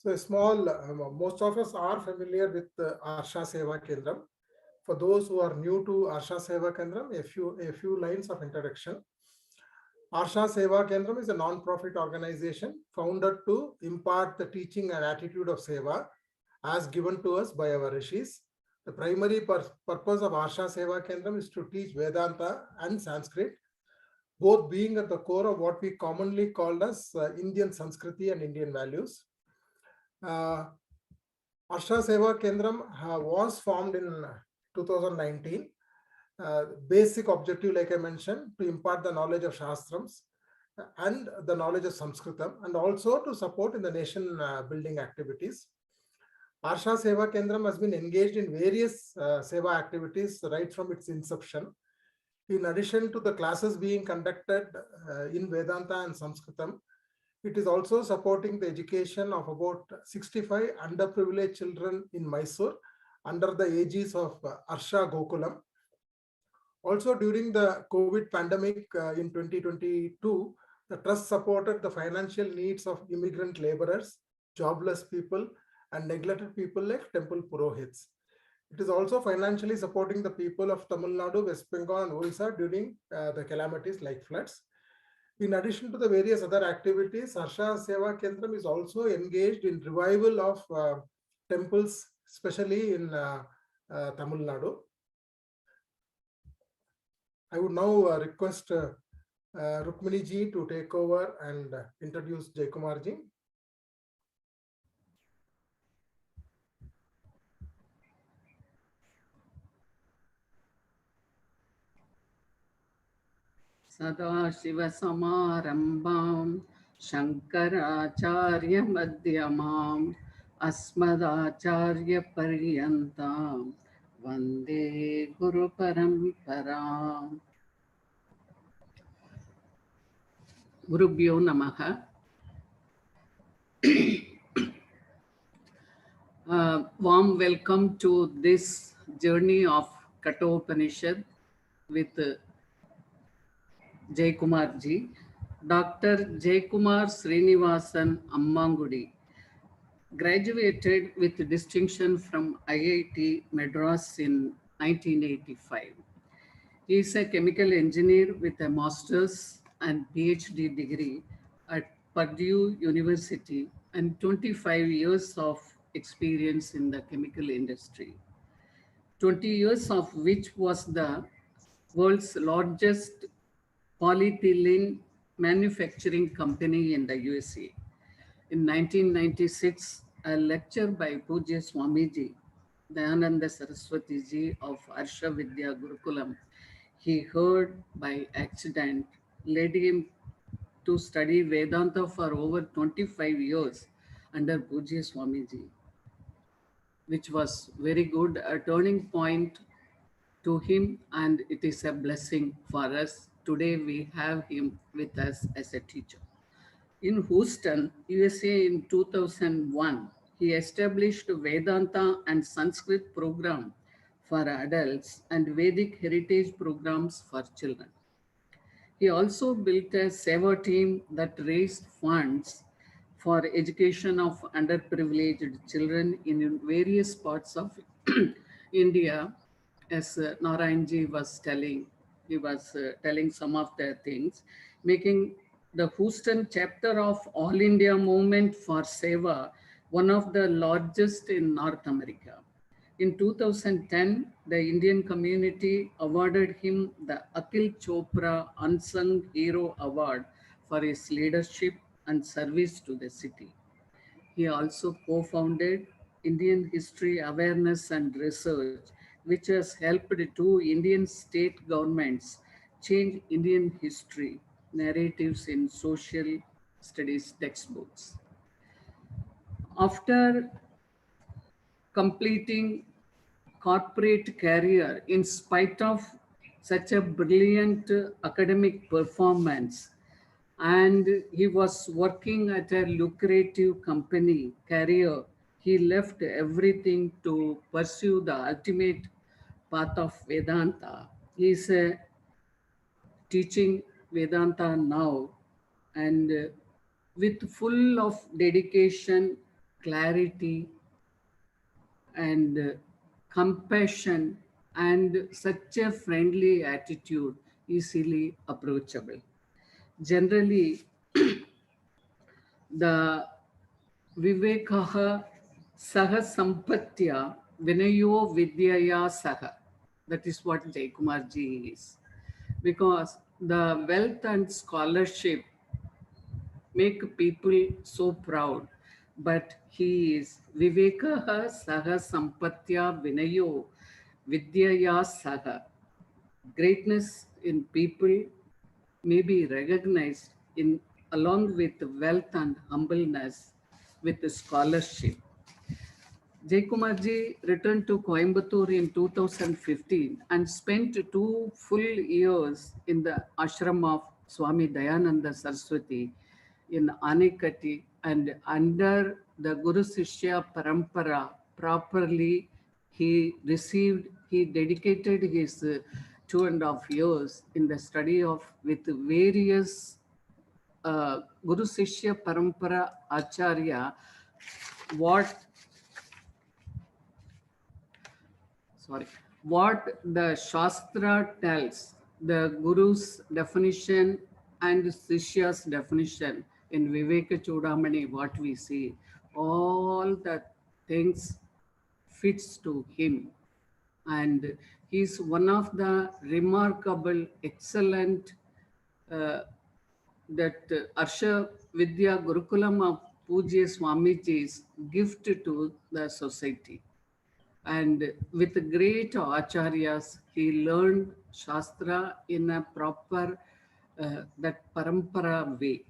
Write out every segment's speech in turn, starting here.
So a small, most of us are familiar with Arsha Seva Kendram. For those who are new to Arsha Seva Kendram, a few lines of introduction. Arsha Seva Kendram is a non-profit organization founded to impart the teaching and attitude of Seva as given to us by our rishis. The primary purpose of Arsha Seva Kendram is to teach Vedanta and Sanskrit, both being at the core of what we commonly call as Indian Sanskriti and Indian values. Arsha Seva Kendram was formed in 2019. Basic objective, like I mentioned, to impart the knowledge of Shastrams and the knowledge of Sanskritam, and also to support in the nation building activities. Arsha Seva Kendram has been engaged in various Seva activities right from its inception. In addition to the classes being conducted in Vedanta and Sanskritam, it is also supporting the education of about 65 underprivileged children in Mysore under the aegis of Arsha Gokulam. Also, during the COVID pandemic in 2022, the trust supported the financial needs of immigrant laborers, jobless people, and neglected people like temple purohits. It is also financially supporting the people of Tamil Nadu, West Bengal, and Orissa during the calamities like floods. In addition to the various other activities, Arsha Seva Kendram is also engaged in revival of temples, especially in Tamil Nadu. I would now request Rukmini ji to take over and introduce Jayakumar ji. Sadashivasamarambam Shankaracharya Madhyamam Asmadacharya Paryantam Vande Guru Paramparam. Gurubhyo Namaha. Warm welcome to this journey of Katha Upanishad with Jayakumar ji. Dr. Jayakumar Srinivasan Ammangudi graduated with distinction from IIT Madras in 1985. He is a chemical engineer with a master's and PhD degree at Purdue University and 25 years of experience in the chemical industry, 20 years of which was the world's largest polyethylene manufacturing company in the USA. In 1996, a lecture by Pujya Swamiji, Dayananda Saraswati ji of Arsha Vidya Gurukulam, he heard by accident, led him to study Vedanta for over 25 years under Pujya Swamiji, which was very good, a turning point to him, and it is a blessing for us. Today we have him with us as a teacher. In Houston, USA in 2001, he established Vedanta and Sanskrit program for adults and Vedic heritage programs for children. He also built a Seva team that raised funds for education of underprivileged children in various parts of India. As Narayanji was telling, he was telling some of the things, making the Houston chapter of All India Movement for Seva one of the largest in North America. In 2010, the Indian community awarded him the Akhil Chopra Unsung Hero Award for his leadership and service to the city. He also co-founded Indian History Awareness and Research, which has helped two Indian state governments change Indian history narratives in social studies textbooks. After completing corporate career in spite of such a brilliant academic performance, and he was working at a lucrative company career, he left everything to pursue the ultimate path of Vedanta. He is teaching Vedanta now, and with full of dedication clarity, and compassion, and such a friendly attitude, easily approachable. Generally, the Vivekaha Saha Sampatya Vinayo Vidyaya Saha. That is what Jayakumar ji is. Because the wealth and scholarship make people so proud. But he is Vivekaha Saha Sampatya Vinayo Vidyaya Saha. Greatness in people may be recognized in along with wealth and humbleness with the scholarship. Jayakumar ji returned to Coimbatore in 2015 and spent 2 full years in the ashram of Swami Dayananda Saraswati in Anikatti, and under the Guru Sishya Parampara properly he dedicated his 2.5 years in the study of with various Guru Sishya Parampara Acharya, what what the Shastra tells, the Guru's definition and Sishya's definition in Viveka Chudamani, what we see, all the things fits to him. And he's one of the remarkable, excellent, that Arsha Vidya Gurukulam of Pujya Swamiji's gift to the society. And with great acharyas, he learned Shastra in a proper, that parampara way.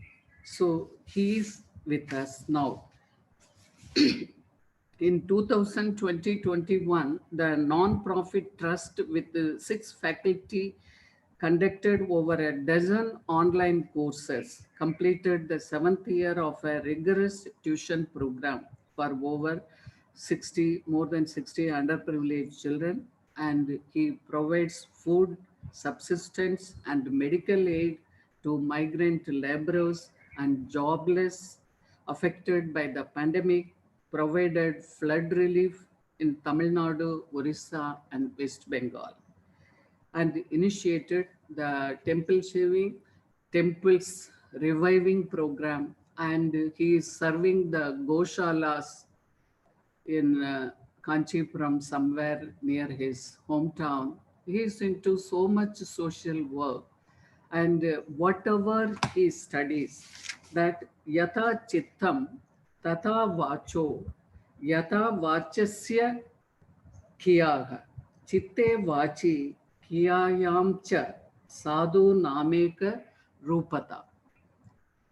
So he is with us now. In 2020-21, the non-profit trust with the 6 faculty conducted over a dozen online courses, completed the 7th year of a rigorous tuition program for more than 60 underprivileged children, and he provides food, subsistence, and medical aid to migrant laborers and jobless affected by the pandemic, provided flood relief in Tamil Nadu, Orissa, and West Bengal, and initiated the temples reviving program, and he is serving the Goshalas in Kanchipuram, somewhere near his hometown. He is into so much social work, and whatever he studies, that yatha chittam tata vacho yatha vachasya kiyaha chitte vachi kiyayam cha sadhu nameka rupata.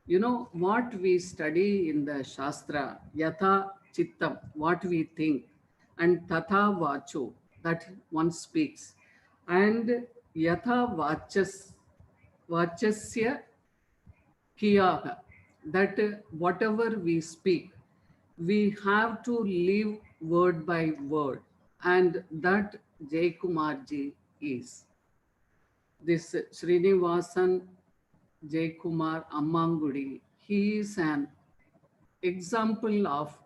You know what we study in the Shastra, yatha chittam, what we think, and tatha vacho, that one speaks, and yatha vachasya kiyaha, that whatever we speak, we have to live word by word, and that Jayakumar ji is. This Srinivasan Jayakumar Ammangudi, he is an example of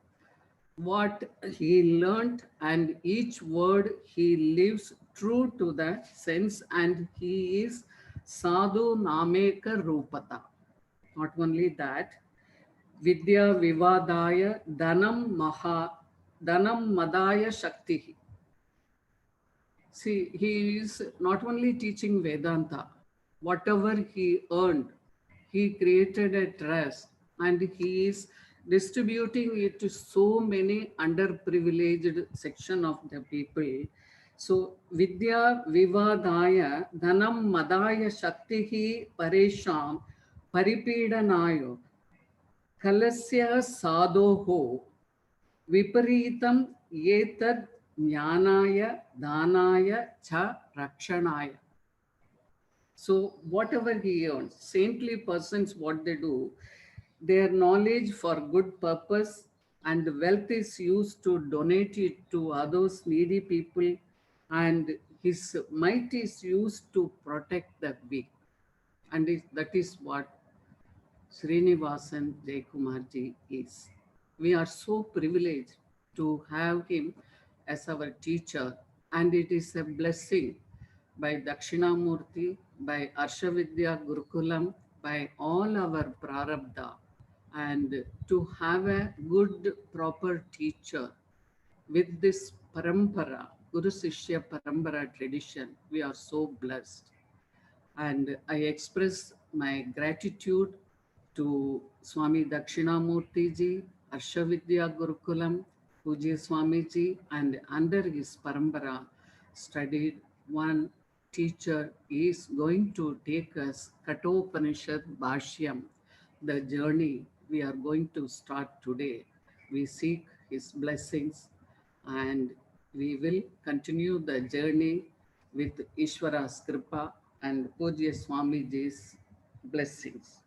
what he learned, and each word he lives true to that sense, and he is Sadhu Nameka Rupata. Not only that, Vidya Vivadaya Dhanam Madaya Shakti. See, he is not only teaching Vedanta, whatever he earned, he created a trust, and he is distributing it to so many underprivileged section of the people. So, Vidya Vivadaya Dhanam Madaya Shaktihi Paresham Paripidanayo Kalasya Sadhoho Viparitam Yetad Jnanaya Dhanaya Cha Rakshanaya. So whatever he earns, saintly persons, what they do, their knowledge for good purpose, and wealth is used to donate it to others, needy people, and his might is used to protect the weak. And that is what Srinivasan Jayakumar ji is. We are so privileged to have him as our teacher, and it is a blessing by Dakshinamurti, by Arshavidya Gurukulam, by all our Prarabdha, and to have a good, proper teacher with this parampara, Guru Sishya parampara tradition. We are so blessed. And I express my gratitude to Swami Dakshinamurti ji, Arshavidya Gurukulam, Pujya Swamiji, and under his parampara studied one teacher is going to take us Kathopanishad Bhashyam, the journey we are going to start today. We seek his blessings and we will continue the journey with Ishwara's Kripa and Pujya Swamiji's blessings.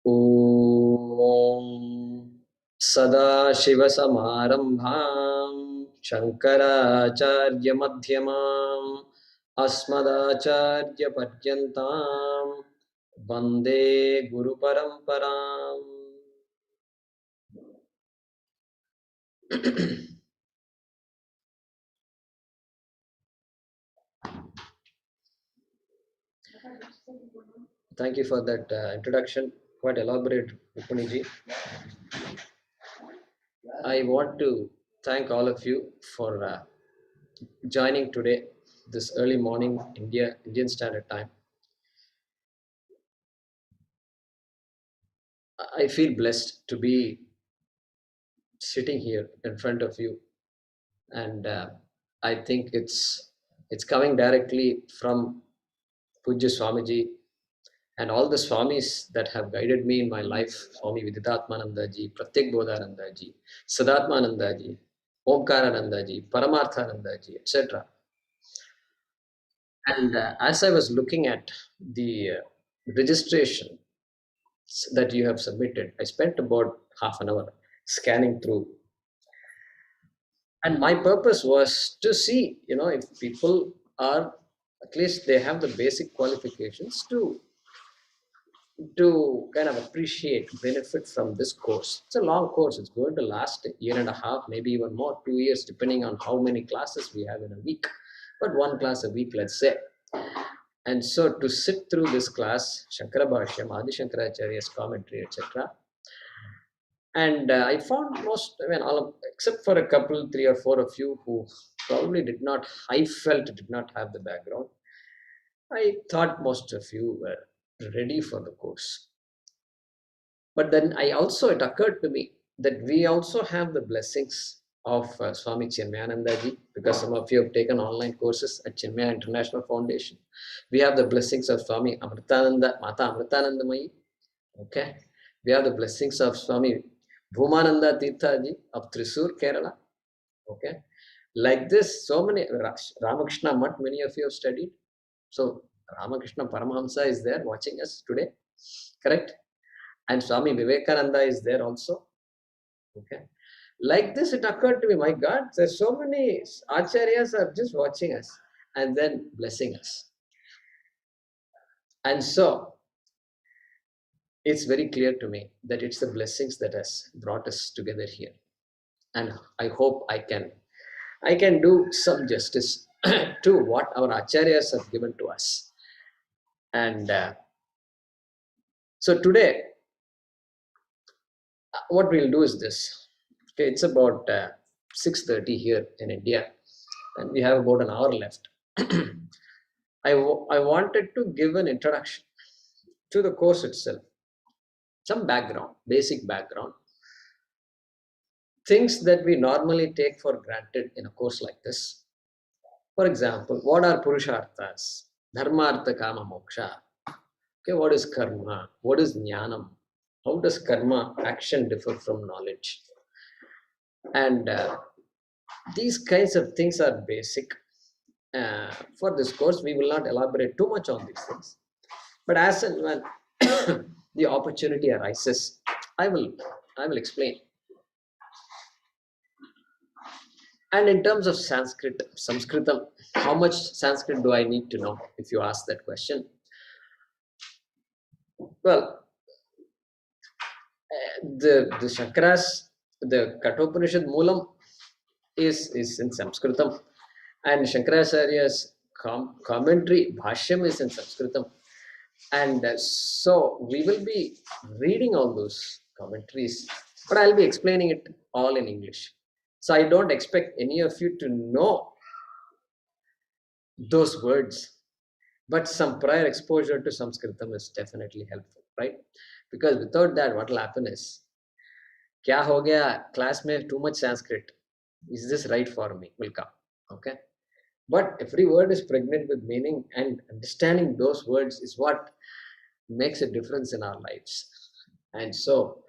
ॐ सदाशिवसमारम्भां शङ्कराचार्यमध्यमाम् अस्मदाचार्यपर्यन्तां वन्दे गुरुपरम्पराम्. Thank you for that introduction, quite elaborate, Rukuniji. I want to thank all of you for joining today, this early morning Indian Standard Time. I feel blessed to be sitting here in front of you, and I think it's coming directly from Pujya Swamiji and all the Swamis that have guided me in my life, Swami Viditatmananda ji, Pratyek Bodhananda ji, Sadatmananda ji, Omkarananda ji, Paramarthananda ji, etc. And as I was looking at the registration that you have submitted, I spent about half an hour scanning through. And my purpose was to see, if people are, at least they have the basic qualifications to kind of appreciate, benefit from this course. It's a long course. It's going to last a year and a half, maybe even more, 2 years, depending on how many classes we have in a week. But one class a week, let's say. And so to sit through this class, Shankara Bhashyam, Adi Shankaracharya's commentary, etc. And I found all except for a couple, 3 or 4 of you who probably I felt did not have the background. I thought most of you were ready for the course. But then it occurred to me that we also have the blessings of Swami Chinmayananda ji, because some of you have taken online courses at Chinmaya International Foundation. We have the blessings of Swami Amritananda, Mata Amritanandamayi. Okay. We have the blessings of Swami Bhumananda Tirtha ji of Thrissur, Kerala. Okay. Like this, so many, Ramakrishna Mutt, many of you have studied. So Ramakrishna Paramahamsa is there watching us today. Correct? And Swami Vivekananda is there also. Okay. Like this, it occurred to me, my God, there's so many acharyas are just watching us and then blessing us. And so it's very clear to me that it's the blessings that has brought us together here. And I hope I can do some justice to what our acharyas have given to us. And so today, what we'll do is this. Okay, it's about 6:30 here in India, and we have about an hour left. I wanted to give an introduction to the course itself, some background, basic background, things that we normally take for granted in a course like this. For example, what are Purusharthas? Dharma, Artha, Kama, Moksha. Okay, what is karma? What is jnanam? How does karma, action, differ from knowledge? And these kinds of things are basic. For this course, we will not elaborate too much on these things. But as and when the opportunity arises, I will explain. And in terms of Sanskritam, how much Sanskrit do I need to know if you ask that question? Well, the Shakras, the Kathopanishad Moolam is in Sanskritam, and Shankaracharya's commentary, Bhashyam, is in Sanskritam. And so we will be reading all those commentaries, but I'll be explaining it all in English. So I don't expect any of you to know those words, but some prior exposure to Sanskritam is definitely helpful, right? Because without that, what will happen is, kya ho gaya, class mein too much Sanskrit. Is this right for me? Will come. Okay. But every word is pregnant with meaning, and understanding those words is what makes a difference in our lives. And so,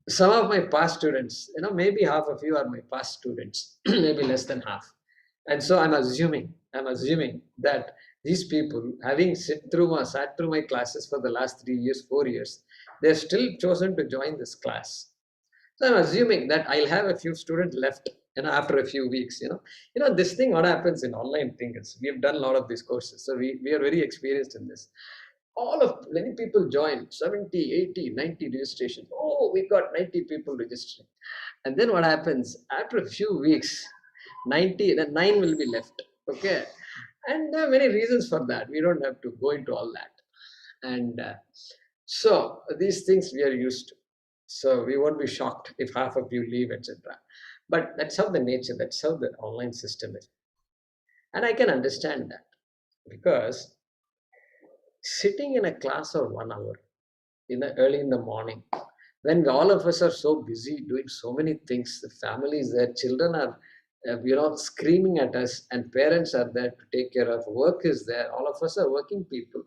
some of my past students, maybe half of you are my past students, maybe less than half. And so I'm assuming that these people, having sat through my classes for the last 3 years, 4 years, they're still chosen to join this class. So I'm assuming that I'll have a few students left, after a few weeks. This thing, what happens in online thing is, we have done a lot of these courses, so we are very experienced in this. Many people join, 70, 80, 90 registrations. Oh, we got 90 people registering. And then what happens? After a few weeks, 90, then 9 will be left. Okay. And there are many reasons for that. We don't have to go into all that. And so these things we are used to. So we won't be shocked if half of you leave, etc. But that's how that's how the online system is. And I can understand that, because sitting in a class of 1 hour early in the morning, when all of us are so busy doing so many things, the families, their children are screaming at us, and parents are there to take care of, work is there, all of us are working people.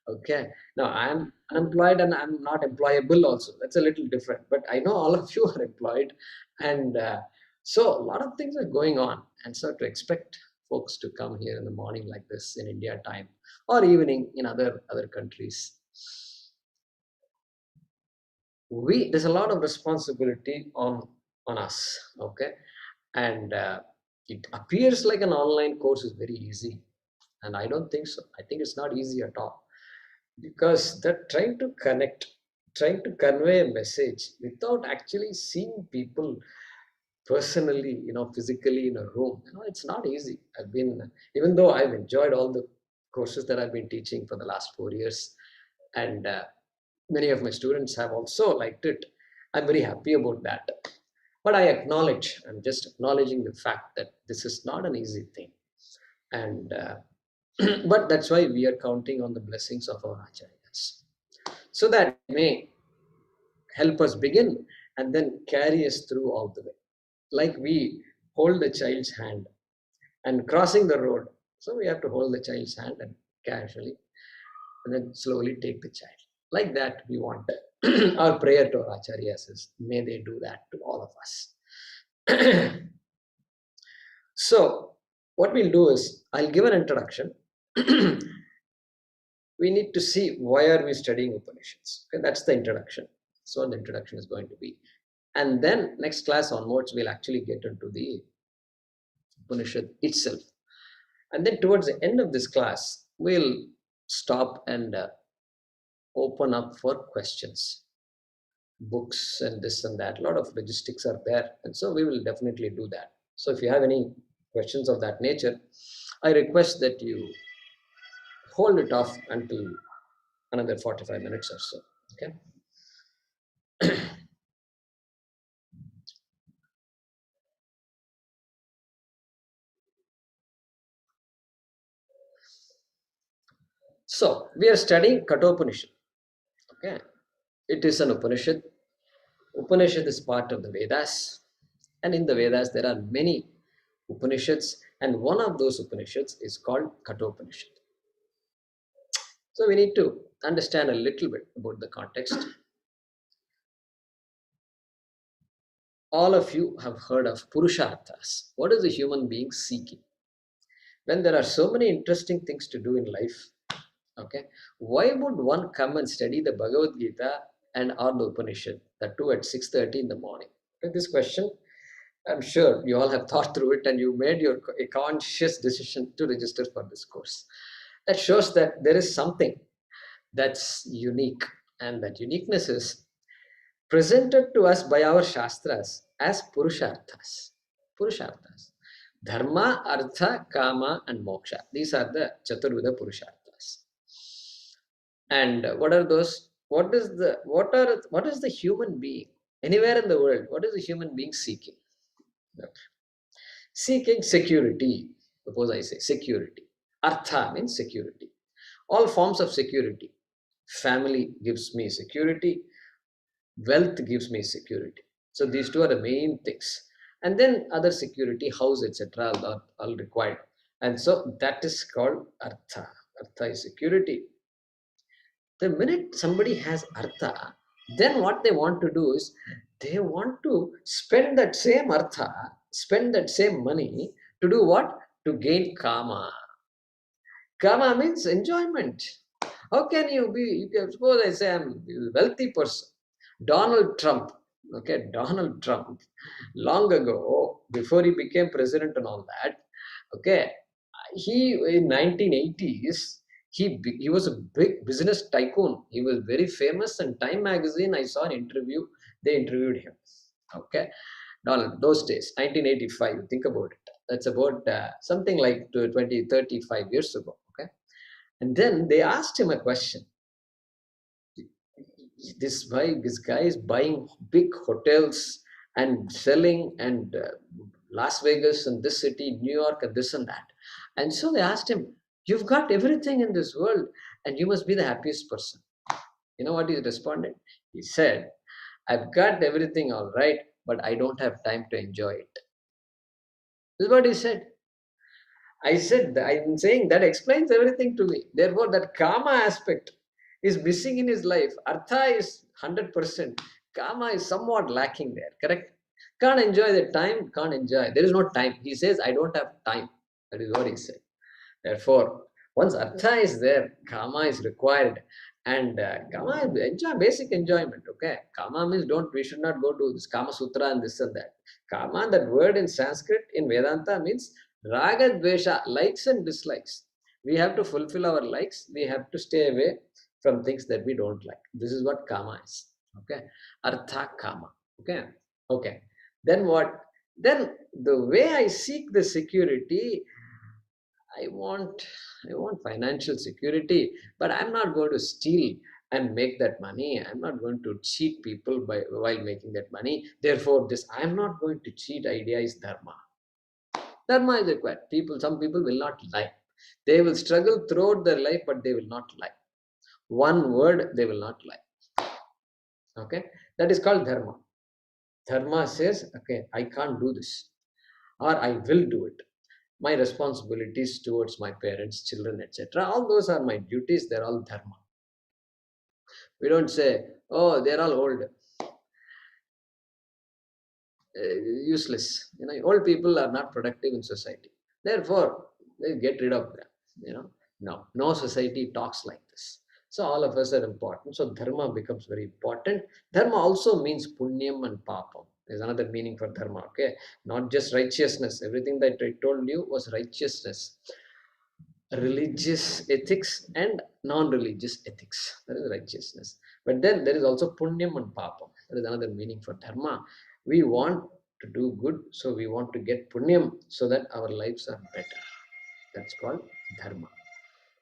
Okay, now I'm unemployed and I'm not employable also. That's a little different, but I know all of you are employed, and so a lot of things are going on. And so to expect folks to come here in the morning like this in India time, or evening in other countries, there's a lot of responsibility on us. Okay, and it appears like an online course is very easy, and I don't think so. I think it's not easy at all, because they're trying to convey a message without actually seeing people personally, physically in a room. It's not easy. Even though I've enjoyed all the courses that I've been teaching for the last 4 years, and many of my students have also liked it, I'm very happy about that. But I'm just acknowledging the fact that this is not an easy thing. And but that's why we are counting on the blessings of our acharyas, so that it may help us begin and then carry us through all the way. Like we hold the child's hand and crossing the road, so we have to hold the child's hand and casually, and then slowly take the child. Like that, we want our prayer to our acharyas is, may they do that to all of us. So what we'll do is, I'll give an introduction. We need to see why are we studying Upanishads. Okay, that's the introduction. So the introduction is going to be. And then next class onwards, we'll actually get into the Upanishad itself. And then towards the end of this class, we'll stop and open up for questions. Books and this and that, a lot of logistics are there. And so we will definitely do that. So if you have any questions of that nature, I request that you hold it off until another 45 minutes or so. Okay. So we are studying Kathopanishad. Okay. It is an Upanishad. Upanishad is part of the Vedas. And in the Vedas, there are many Upanishads. And one of those Upanishads is called Kathopanishad. So we need to understand a little bit about the context. All of you have heard of Purusharthas. What is a human being seeking? When there are so many interesting things to do in life, okay, why would one come and study the Bhagavad Gita and or the Upanishad, the two at 6:30 in the morning? Okay, this question I'm sure you all have thought through it and you made a conscious decision to register for this course. That shows that there is something that's unique, and that uniqueness is presented to us by our Shastras as Purusharthas. Purusharthas. Dharma, Artha, Kama, and Moksha. These are the Chaturvida Purusharthas. And what are those? What is the human being? Anywhere in the world, what is the human being seeking? Seeking security. Suppose I say security. Artha means security. All forms of security. Family gives me security. Wealth gives me security. So these two are the main things. And then other security, house, etc. are all required. And so that is called Artha. Artha is security. The minute somebody has Artha, then what they want to do is they want to spend that same Artha, spend that same money to do what? To gain Kama. Kama means enjoyment. How can you be, you can, suppose I say I'm a wealthy person, Donald Trump, okay, Donald Trump, long ago, before he became president and all that, okay, he, in 1980s, he was a big business tycoon. He was very famous, and Time magazine, I saw an interview, they interviewed him, okay. Donald, those days, 1985, think about it. That's about something like 20, 35 years ago, okay. And then they asked him a question. This guy is buying big hotels and selling, and Las Vegas and this city, New York and this and that. And so they asked him, you've got everything in this world and you must be the happiest person. You know what he responded? He said, I've got everything all right, but I don't have time to enjoy it. This is what he said. I said, I'm saying that explains everything to me. Therefore, that Kama aspect is missing in his life. Artha is 100%. Kama is somewhat lacking there, correct? Can't enjoy the time, can't enjoy. There is no time. He says, I don't have time. That is what he said. Therefore, once Artha is there, Kama is required. And Kama is enjoy, basic enjoyment, okay? Kama means we should not go to this Kama Sutra and this and that. Kama, that word in Sanskrit, in Vedanta means Raga Dvesha, likes and dislikes. We have to fulfill our likes. We have to stay away from things that we don't like. This is what Kama is. Okay. Artha Kama. Okay. Okay. Then what? Then the way I seek the security, I want financial security, but I'm not going to steal and make that money. I'm not going to cheat people while making that money. Therefore, this I'm not going to cheat idea is dharma. Dharma is required. Some people will not lie. They will struggle throughout their life, but they will not lie. One word, they will not lie. Okay? That is called dharma. Dharma says, okay, I can't do this, or I will do it. My responsibilities towards my parents, children, etc. All those are my duties. They're all dharma. We don't say, oh, they're all old. Useless. Old people are not productive in society. Therefore, they get rid of them. No society talks like this. So all of us are important. So dharma becomes very important. Dharma also means punyam and papam. There's another meaning for dharma. Okay, not just righteousness. Everything that I told you was righteousness. Religious ethics and non-religious ethics. That is righteousness. But then there is also punyam and papam. That is another meaning for dharma. We want to do good, so we want to get punyam so that our lives are better. That's called dharma.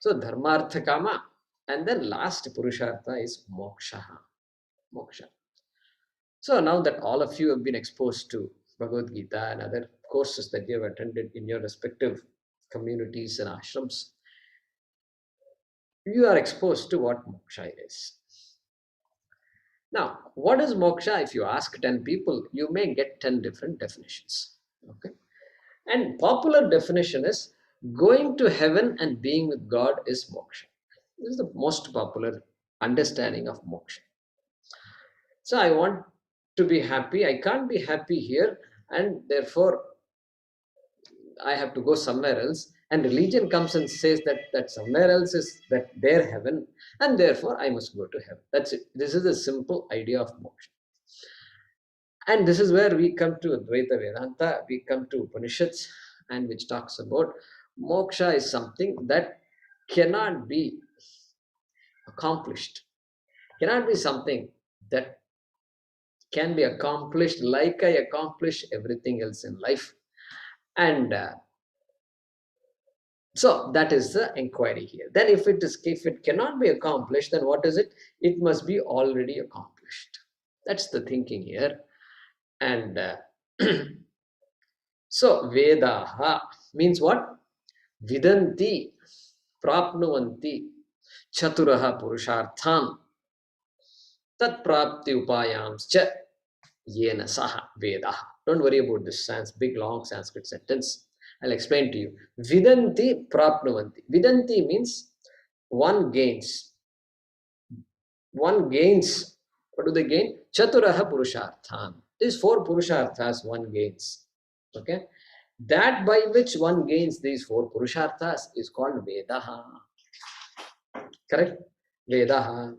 So dharmartha kama. And then last purushartha is moksha. Moksha. So now that all of you have been exposed to Bhagavad Gita and other courses that you have attended in your respective communities and ashrams, you are exposed to what moksha is. Now, what is moksha? If you ask 10 people, you may get 10 different definitions. Okay. And popular definition is going to heaven and being with God is moksha. This is the most popular understanding of moksha. So I want to be happy. I can't be happy here, and therefore I have to go somewhere else. And religion comes and says that somewhere else is that their heaven, and therefore I must go to heaven. That's it. This is a simple idea of moksha. And this is where we come to Advaita Vedanta, we come to Upanishads, and which talks about moksha is something that cannot be accomplished, cannot be something that can be accomplished like I accomplish everything else in life. And so that is the inquiry here. Then if it cannot be accomplished, then what is it? It must be already accomplished. That's the thinking here. And so Vedaha means what? Vidanti, prapnuvanti, chaturaha purushartham, tat prapti upayamscha yena saha Vedaha. Don't worry about this big long Sanskrit sentence. I'll explain to you. Vidanti prapnuvanti. Vidanti means one gains. One gains. What do they gain? Chaturaha purushartham. These 4 purusharthas one gains. Okay? That by which one gains these 4 purusharthas is called Vedaha. Correct? Vedaha.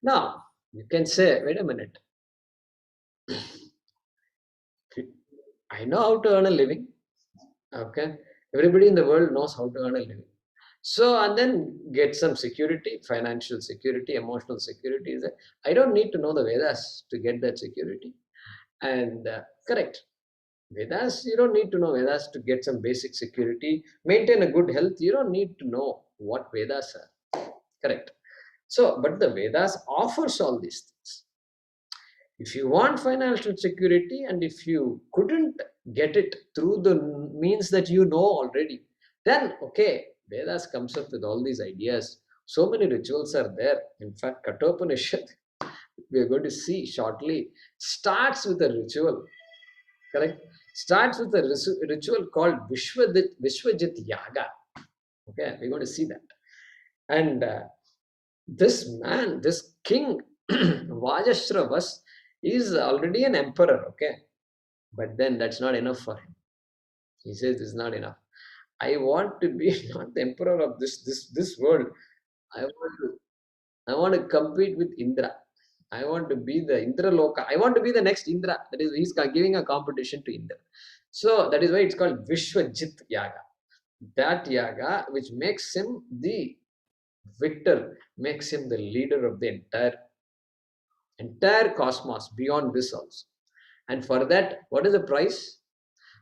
Now, you can say, wait a minute. I know how to earn a living. Okay? Everybody in the world knows how to earn a living. So, and then get some security, financial security, emotional security. I don't need to know the Vedas to get that security. And correct. Vedas, you don't need to know Vedas to get some basic security. Maintain a good health, you don't need to know what Vedas are. Correct. So, but the Vedas offers all these things. If you want financial security and if you couldn't get it through the means that you know already, then okay, Vedas comes up with all these ideas. So many rituals are there. In fact, Kathopanishad, we are going to see shortly, starts with a ritual. Correct? Starts with a ritual called Vishwajit Yaga. Okay, we're going to see that. And this man, this king, Vajashravas, is already an emperor. Okay, but then that's not enough for him. He says this is not enough. I want to be not the emperor of this world. I want to compete with Indra. I want to be the Indra Loka. I want to be the next Indra. That is, he's giving a competition to Indra. So that is why it's called Vishwajit Yaga. That Yaga, which makes him the victor, makes him the leader of the entire cosmos, beyond this also. And for that, what is the price?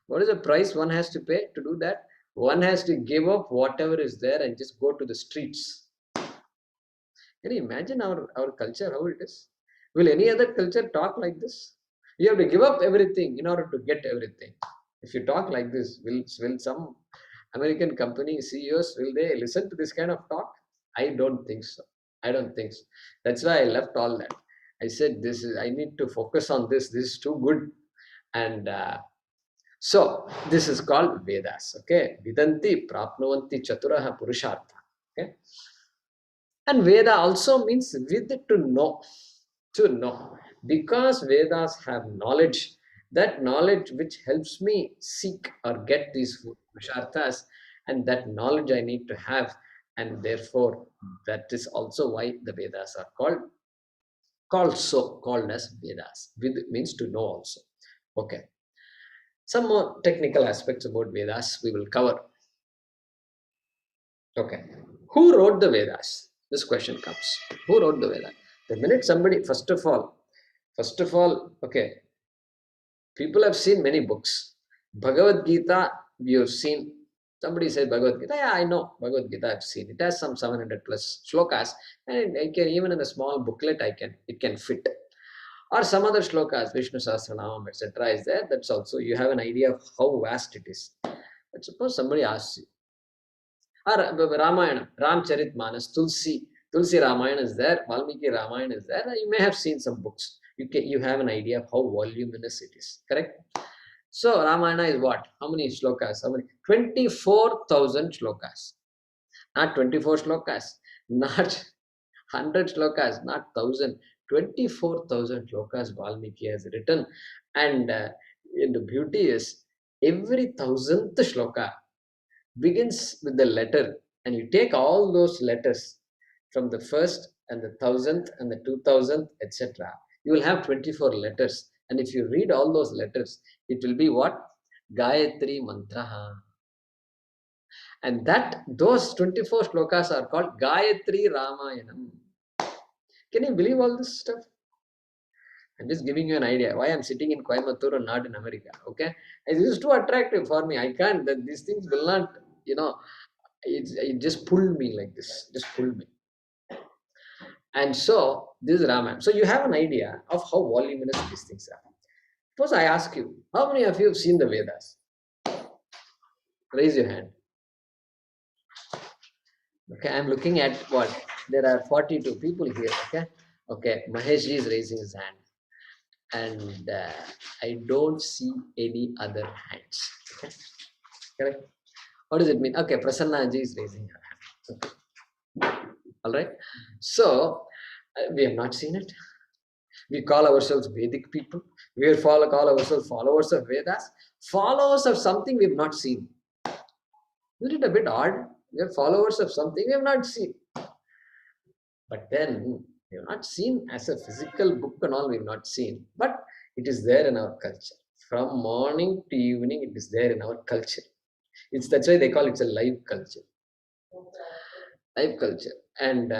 What is the price one has to pay to do that? One has to give up whatever is there and just go to the streets. Can you imagine our culture, how it is? Will any other culture talk like this? You have to give up everything in order to get everything. If you talk like this, will some American company CEOs, will they listen to this kind of talk? I don't think so. I don't think so. That's why I left all that. I said, I need to focus on this. This is too good. And so this is called Vedas. Okay. Vidanti prapnuvanti chaturaha purushartha. Okay. And Veda also means with to know. To know. Because Vedas have knowledge, that knowledge which helps me seek or get these purusharthas, and that knowledge I need to have, and therefore that is also why the Vedas are called as Vedas. Vid means to know also. Okay. Some more technical aspects about Vedas we will cover. Okay. Who wrote the Vedas? This question comes. Who wrote the Vedas? The minute somebody, first of all, okay, people have seen many books. Bhagavad Gita, you've seen. Somebody said Bhagavad Gita. Yeah, I know Bhagavad Gita. I've seen. It has some 700 plus shlokas, and I can, even in a small booklet, it can fit. Or some other shlokas, Vishnu Sahasranamam, etc. is there. That's also, you have an idea of how vast it is. But suppose somebody asks you, or Ramayana, Ramcharitmanas, Tulsi Ramayana is there, Valmiki Ramayana is there. You may have seen some books. You have an idea of how voluminous it is. Correct? So Ramayana is what? How many shlokas? 24,000 shlokas. Not 24 shlokas. Not 100 shlokas. Not 1,000. 24,000 shlokas Valmiki has written. And the beauty is, every 1,000th shloka begins with the letter, and you take all those letters from the first and the 1,000th and the 2,000th, etc. You will have 24 letters. And if you read all those letters, it will be what? Gayatri Mantraha. And those 24 shlokas are called Gayatri Ramayanam. Can you believe all this stuff? I'm just giving you an idea why I'm sitting in Coimbatore and not in America. Okay, this is too attractive for me. I can't. These things will not. It just pulled me like this. Just pulled me. And so this is Ramayana. So you have an idea of how voluminous these things are. Suppose I ask you, how many of you have seen the Vedas? Raise your hand. Okay, I'm looking at what? There are 42 people here. Okay, Mahesh is raising his hand. And I don't see any other hands. Okay, correct? What does it mean? Okay, Prasanna ji is raising her hand. Okay. All right. So we have not seen it. We call ourselves Vedic people. We call ourselves followers of Vedas, followers of something we have not seen. Isn't it a bit odd? We are followers of something we have not seen. But then we have not seen as a physical book and all, we have not seen. But it is there in our culture. From morning to evening, it is there in our culture. That's why they call it a live culture. Live culture. And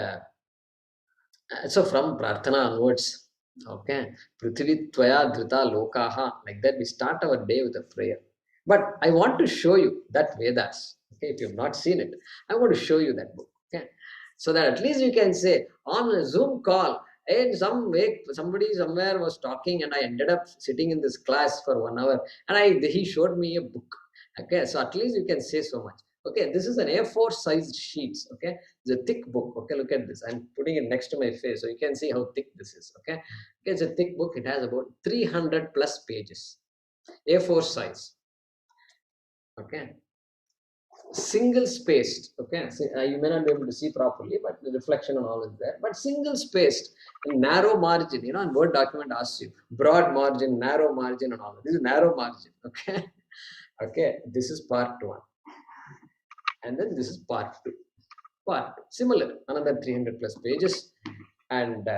so from Prarthana onwards, okay, Prithvi Tvaya Dhrita Lokaha, like that we start our day with a prayer. But I want to show you that Vedas. Okay, if you have not seen it, I want to show you that book. Okay, so that at least you can say on a Zoom call, in some way, somebody somewhere was talking, and I ended up sitting in this class for 1 hour, and he showed me a book. Okay, so at least you can say so much. Okay, this is an A4 sized sheets. Okay, it's a thick book. Okay, look at this. I'm putting it next to my face so you can see how thick this is. Okay, it's a thick book. It has about 300 plus pages, A4 size. Okay, single spaced. Okay, so, you may not be able to see properly, but the reflection and all is there. But single spaced, narrow margin. And Word document asks you broad margin, narrow margin, and all. This is narrow margin. Okay, okay. This is part 1. And then this is part 2. Part 2. Similar, another 300 plus pages. And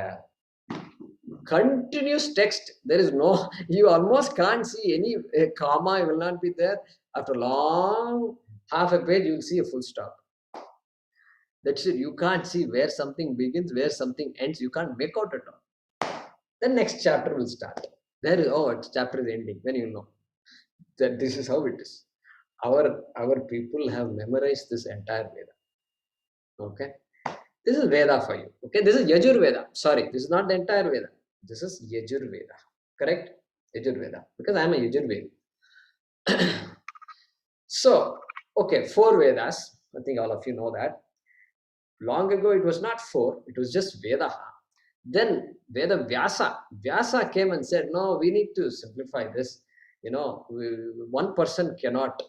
continuous text. There is no, you almost can't see any comma, will not be there. After long half a page, you will see a full stop. That's it. You can't see where something begins, where something ends. You can't make out at all. The next chapter will start. There is, chapter is ending. Then you know that this is how it is. Our people have memorized this entire Veda. Okay, this is Veda for you. Okay, this is Yajurveda. Sorry, this is not the entire Veda. This is Yajurveda. Correct? Yajurveda. Because I am a Yajurveda. So, okay, 4 Vedas. I think all of you know that. Long ago, it was not 4. It was just Veda. Then Veda Vyasa came and said, no, we need to simplify this. One person cannot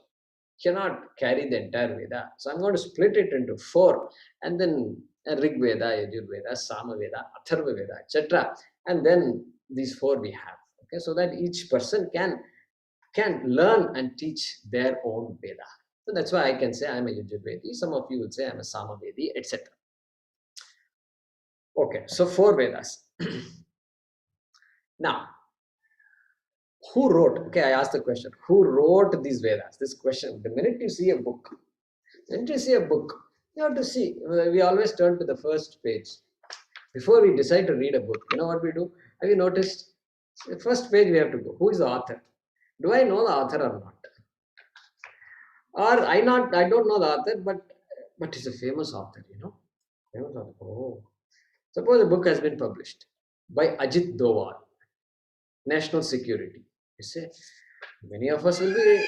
carry the entire Veda. So I'm going to split it into 4, and then Rig Veda, Yajurveda, Sama Veda, Atharva Veda, etc. And then these 4 we have. Okay, so that each person can learn and teach their own Veda. So that's why I can say I'm a Yajurvedi. Some of you would say I'm a Samavedi, etc. Okay, so 4 Vedas. Now, who wrote? Okay, I asked the question. Who wrote these Vedas? This question. The minute you see a book, you have to see. We always turn to the first page. Before we decide to read a book, you know what we do? Have you noticed? The first page we have to go. Who is the author? Do I know the author or not? Or I don't know the author, but he's a famous author, Famous author. Oh. Suppose a book has been published by Ajit Doval, National Security. You say, many of us will be,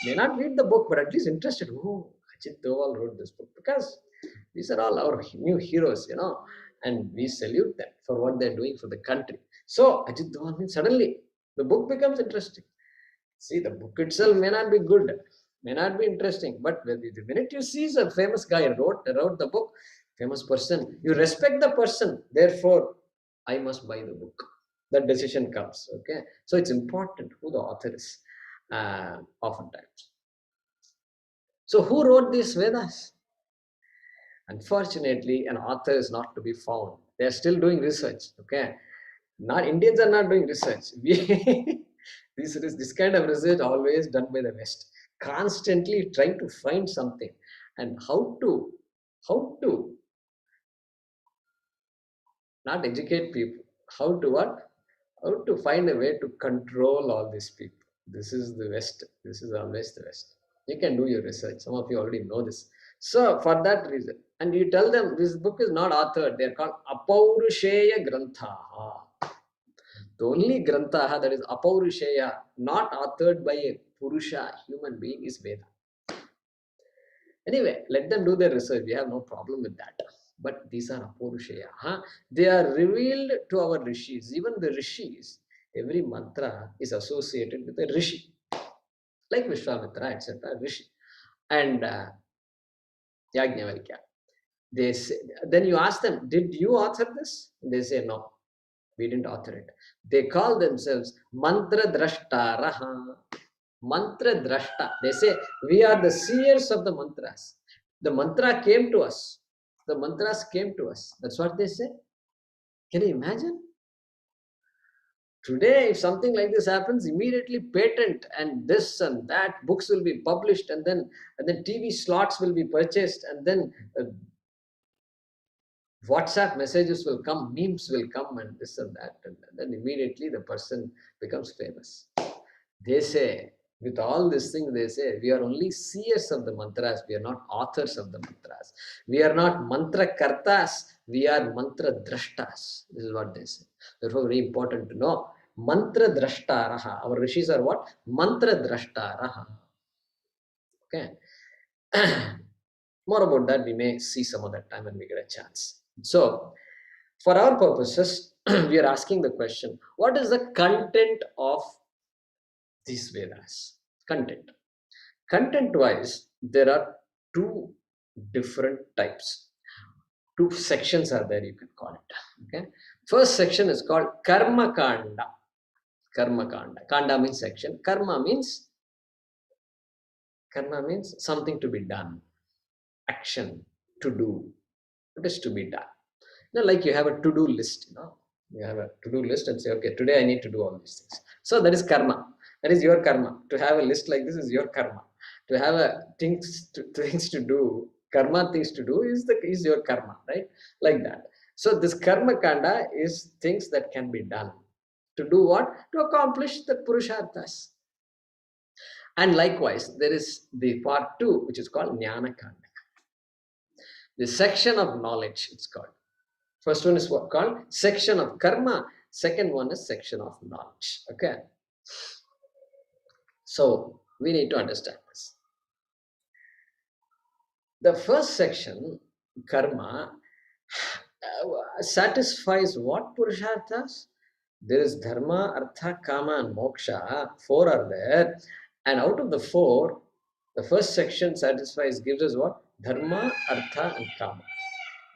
may not read the book, but at least interested. Oh, Ajit Doval wrote this book. Because these are all our new heroes, and we salute them for what they're doing for the country. So, Ajit Doval means suddenly the book becomes interesting. See, the book itself may not be good, may not be interesting, but the minute you see a famous guy wrote the book, famous person, you respect the person, therefore, I must buy the book. That decision comes, okay? So it's important who the author is, oftentimes. So who wrote these Vedas? Unfortunately, an author is not to be found. They are still doing research, okay? Not Indians are not doing research. This kind of research always done by the West, constantly trying to find something and how to not educate people, how to what? How to find a way to control all these people. This is the West. This is always the West. You can do your research. Some of you already know this. So for that reason, and you tell them this book is not authored. They are called Apaurusheya Granthaha. The only Granthaha that is Apaurusheya, not authored by a Purusha, human being, is Veda. Anyway, let them do their research. We have no problem with that. But these are Apaurusheya. They are revealed to our rishis. Even the rishis, every mantra is associated with a rishi. Like Vishwamitra, etc. Rishi. And Yajnavalkya. They say, then you ask them, did you author this? They say, no, we didn't author it. They call themselves Mantra Drashtaraha. Mantra Drashta. They say, we are the seers of the mantras. The mantra came to us. The mantras came to us. That's what they say. Can you imagine? Today, if something like this happens, immediately patent and this and that, books will be published, and then TV slots will be purchased, and then WhatsApp messages will come, memes will come, and this and that, and then immediately the person becomes famous. They say, with all these things, they say, we are only seers of the mantras, we are not authors of the mantras. We are not mantra kartas, we are mantra drashtas. This is what they say. Therefore, very important to know. Mantra drashtaraha. Our rishis are what? Mantra drashtaraha. Okay. More about that we may see some other time when we get a chance. So, for our purposes, we are asking the question, what is the content of these Vedas? Content. Content-wise, there are two different types. Two sections are there, you can call it. Okay. First section is called Karma Kanda. Karma Kanda. Kanda means section. Karma means something to be done. Action. To do. What is to be done? Like you have a to-do list, You have a to-do list and say, okay, today I need to do all these things. So that is karma. That is your karma. To have a list like this is your karma. To have things to do, karma things to do is your karma, right? Like that. So this karma kanda is things that can be done. To do what? To accomplish the purusharthas. And likewise, there is the part 2, which is called jnana kanda. The section of knowledge, it's called. First one is what called section of karma. Second one is section of knowledge. Okay. So we need to understand this. The first section, karma, satisfies what purusharthas? There is dharma, artha, kama, and moksha. 4 are there. And out of the 4, the first section satisfies, gives us what? Dharma, artha, and kama.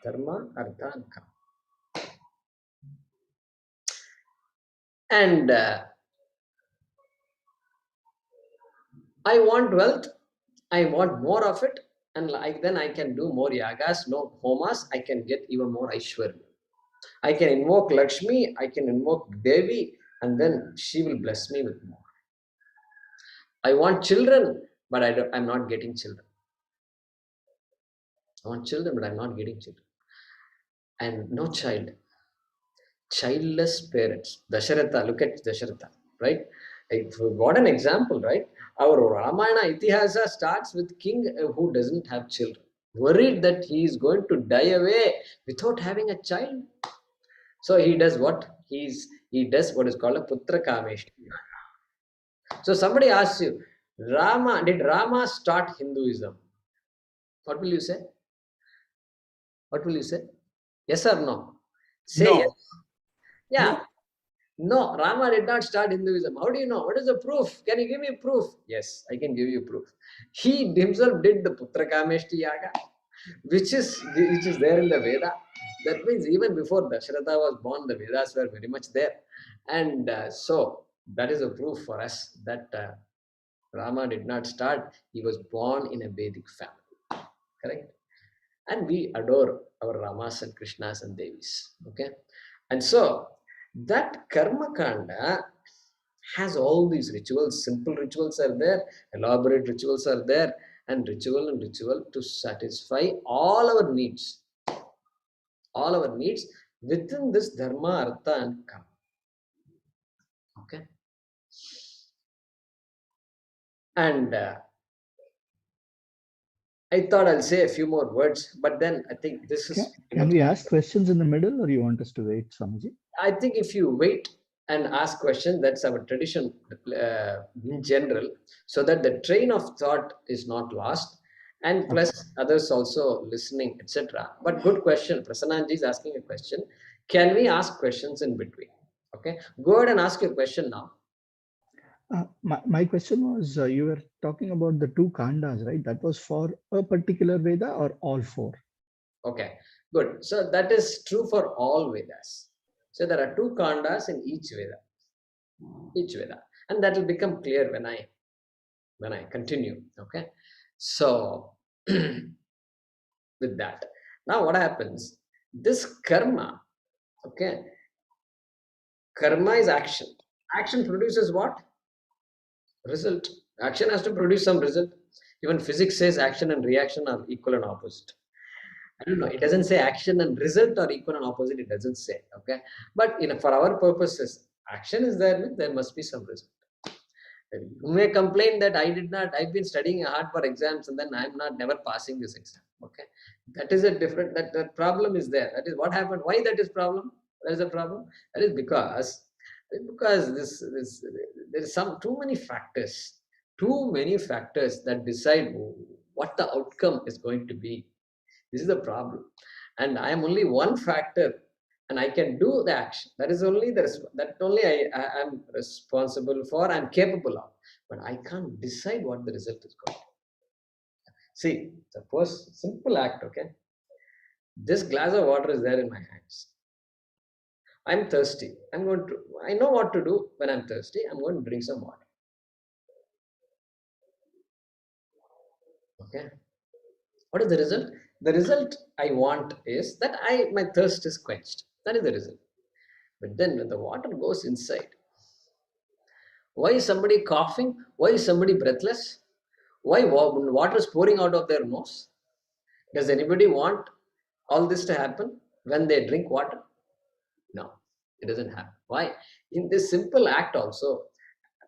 Dharma, artha, and kama. And I want wealth, I want more of it, and then I can do more yagas, no homas, I can get even more Aishwarya. I can invoke Lakshmi, I can invoke Devi, and then she will bless me with more. I want children, but I'm not getting children. I want children, but I'm not getting children. And no child. Childless parents. Dasharatha, look at Dasharatha, right? What an example, right? Our Ramayana Itihasa starts with king who doesn't have children, worried that he is going to die away without having a child. So he does what? He does what is called a putra kameshti. So somebody asks you, did Rama start Hinduism? What will you say? What will you say? Yes or no? Say No. yes. Yeah. No, Rama did not start Hinduism. How do you know? What is the proof? Can you give me proof? Yes, I can give you proof. He himself did the Putra Kameshti Yaga, which is there in the Veda. That means even before Dasharatha was born, the Vedas were very much there. And so that is a proof for us that Rama did not start. He was born in a Vedic family. Correct? And we adore our Ramas and Krishnas and Devis. Okay? And so That karma kanda has all these rituals. Simple rituals are there, elaborate rituals are there, and ritual to satisfy all our needs. All our needs within this dharma, artha, and karma. Okay. And I thought I'll say a few more words, but then I think this is. Can we ask questions in the middle, or you want us to wait, Swamiji? I think if you wait and ask questions, that's our tradition in general, so that the train of thought is not lost, and plus others also listening, etc. But good question. Prasananji is asking a question. Can we ask questions in between? Okay, go ahead and ask your question now. My question was, you were talking about the two kandas, right? That was for a particular Veda or all four? Okay, good. So that is true for all Vedas. So there are two kandas in each Veda, and that will become clear when I continue. Okay, so with that, now what happens? This karma, okay, karma is action. Action produces what? Result. Action has to produce some result. Even physics says action and reaction are equal and opposite. I don't know. It doesn't say action and result are equal and opposite. It doesn't say. Okay, but for our purposes, action is there. There must be some result. You may complain that I've been studying hard for exams and then I'm never passing this exam. Okay, that is a different. That problem is there. That is what happened. Why that is problem? That is a problem. That is because this there is too many factors that decide what the outcome is going to be. This is the problem, and I am only one factor, and I can do the action. That is only I am responsible for. I am capable of, but I can't decide what the result is going to be. See, suppose simple act. Okay, this glass of water is there in my hands. I'm thirsty. I know what to do when I'm thirsty. I'm going to drink some water. Okay. What is the result? The result I want is that my thirst is quenched. That is the result. But then when the water goes inside, why is somebody coughing? Why is somebody breathless? Why water is pouring out of their nose? Does anybody want all this to happen when they drink water? No, it doesn't happen. Why? In this simple act also,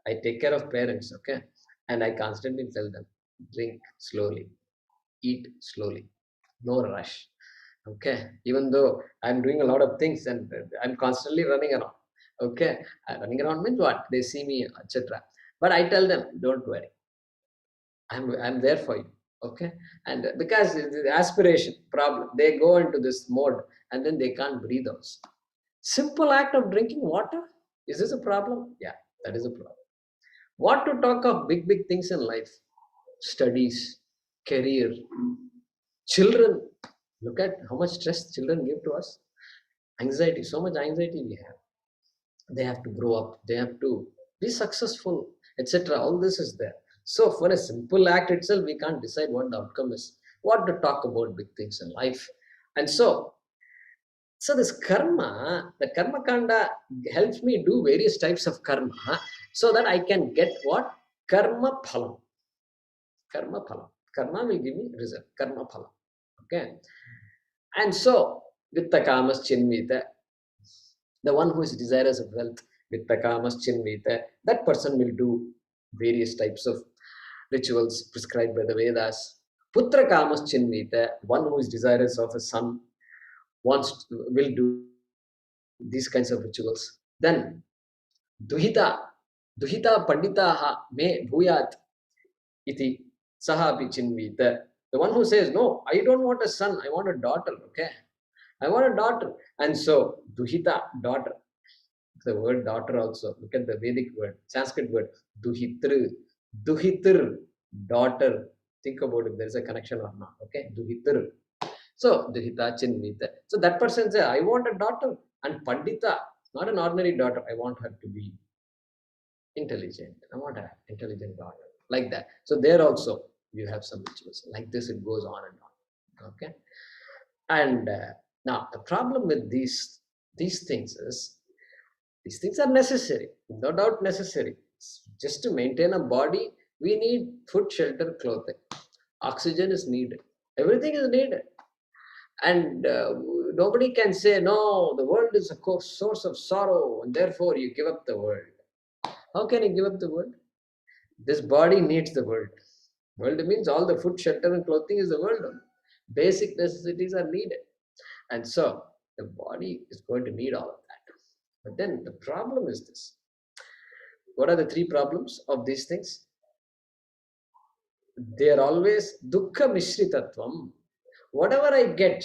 I take care of parents, okay? And I constantly tell them, drink slowly, eat slowly, no rush, okay? Even though I'm doing a lot of things and I'm constantly running around, okay? Running around means what? They see me, etc. But I tell them, don't worry. I'm there for you, okay? And because the aspiration problem, they go into this mode and then they can't breathe also. Simple act of drinking water, is this a problem? Yeah, that is a problem. What to talk of big things in life? Studies, career, children. Look at how much stress children give to us. Anxiety, so much anxiety we have. They have to grow up, they have to be successful, etc. All this is there. So for a simple act itself, we can't decide what the outcome is. What to talk about big things in life? And so this karma, the karma kanda helps me do various types of karma so that I can get what? Karma phalam. Karma phalam. Karma will give me result. Karma phalam. Okay. And so, vitta kamas chinvita, the one who is desirous of wealth, vitta kamas chinvita, that person will do various types of rituals prescribed by the Vedas. Putra kamas chinvita, one who is desirous of a son, will do these kinds of rituals. Then duhita panditaha me bhuyat iti sahapi chinvita. The one who says, no, I don't want a son, I want a daughter, okay? I want a daughter. And so duhita, daughter. The word daughter also, look at the Vedic word, Sanskrit word, duhitr, daughter. Think about if there is a connection or not, okay? Duhitr. So duhita chinvita. So that person says, I want a daughter. And pandita, not an ordinary daughter. I want her to be intelligent. I want an intelligent daughter. Like that. So there also you have some rituals. Like this, it goes on and on. Okay. And now the problem with these things is These things are necessary, no doubt necessary. Just to maintain a body, we need food, shelter, clothing. Oxygen is needed. Everything is needed. And nobody can say, no, the world is a source of sorrow, and therefore you give up the world. How can you give up the world? This body needs the world. World means all the food, shelter, and clothing is the world. Basic necessities are needed. And so the body is going to need all of that. But then the problem is this. What are the three problems of these things? They are always dukkha mishritatvam. Whatever I get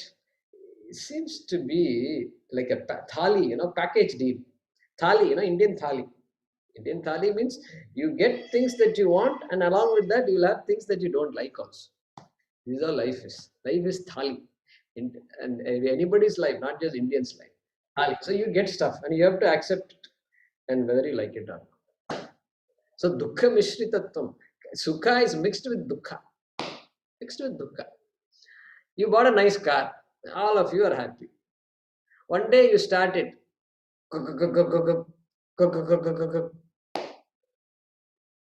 seems to be like a thali, package deal. Thali, Indian thali. Indian thali means you get things that you want, and along with that, you will have things that you don't like also. This is how life is. Life is thali. And anybody's life, not just Indian's life. Thali. So you get stuff, and you have to accept it, and whether you like it or not. So dukkha mishritatvam. Sukha is mixed with dukkha. Mixed with dukkha. You bought a nice car. All of you are happy. One day you started.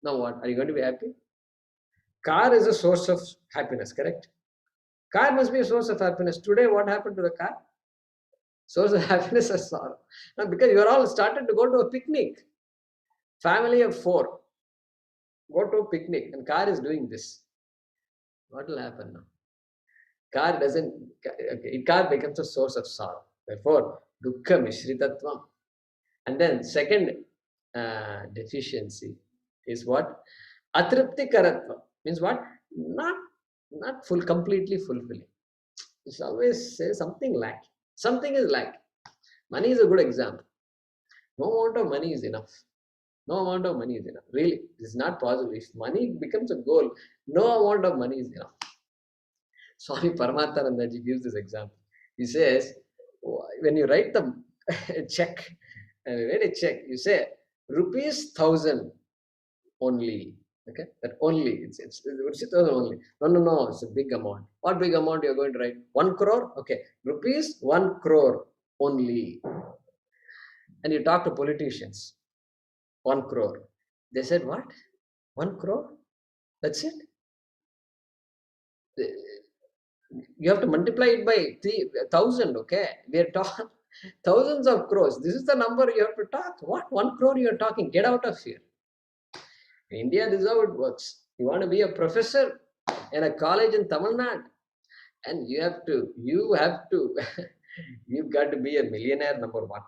Now what? Are you going to be happy? Car is a source of happiness, correct? Car must be a source of happiness. Today, what happened to the car? Source of happiness or sorrow? Now, because you are all started to go to a picnic. Family of 4. Go to a picnic and car is doing this. What will happen now? Car becomes a source of sorrow. Therefore, dukkha mishritatvam. And then second deficiency is what? Atripti karatva. Means what? Not completely fulfilling. It's always say something lacking. Something is lacking. Money is a good example. No amount of money is enough. No amount of money is enough. Really, it's not possible. If money becomes a goal, no amount of money is enough. Swami Paramathanandaji gives this example. He says, when you write the check, you say rupees 1,000 only. Okay, that only. It's 1,000 only. No. It's a big amount. What big amount you are going to write? 1 crore. Okay, rupees 1 crore only. And you talk to politicians. 1 crore. They said, what? 1 crore? That's it? You have to multiply it by 3,000, okay? We are talking thousands of crores. This is the number you have to talk. What? 1 crore you are talking? Get out of here. In India, this is how it works. You want to be a professor in a college in Tamil Nadu, and you've got to be a millionaire, number one.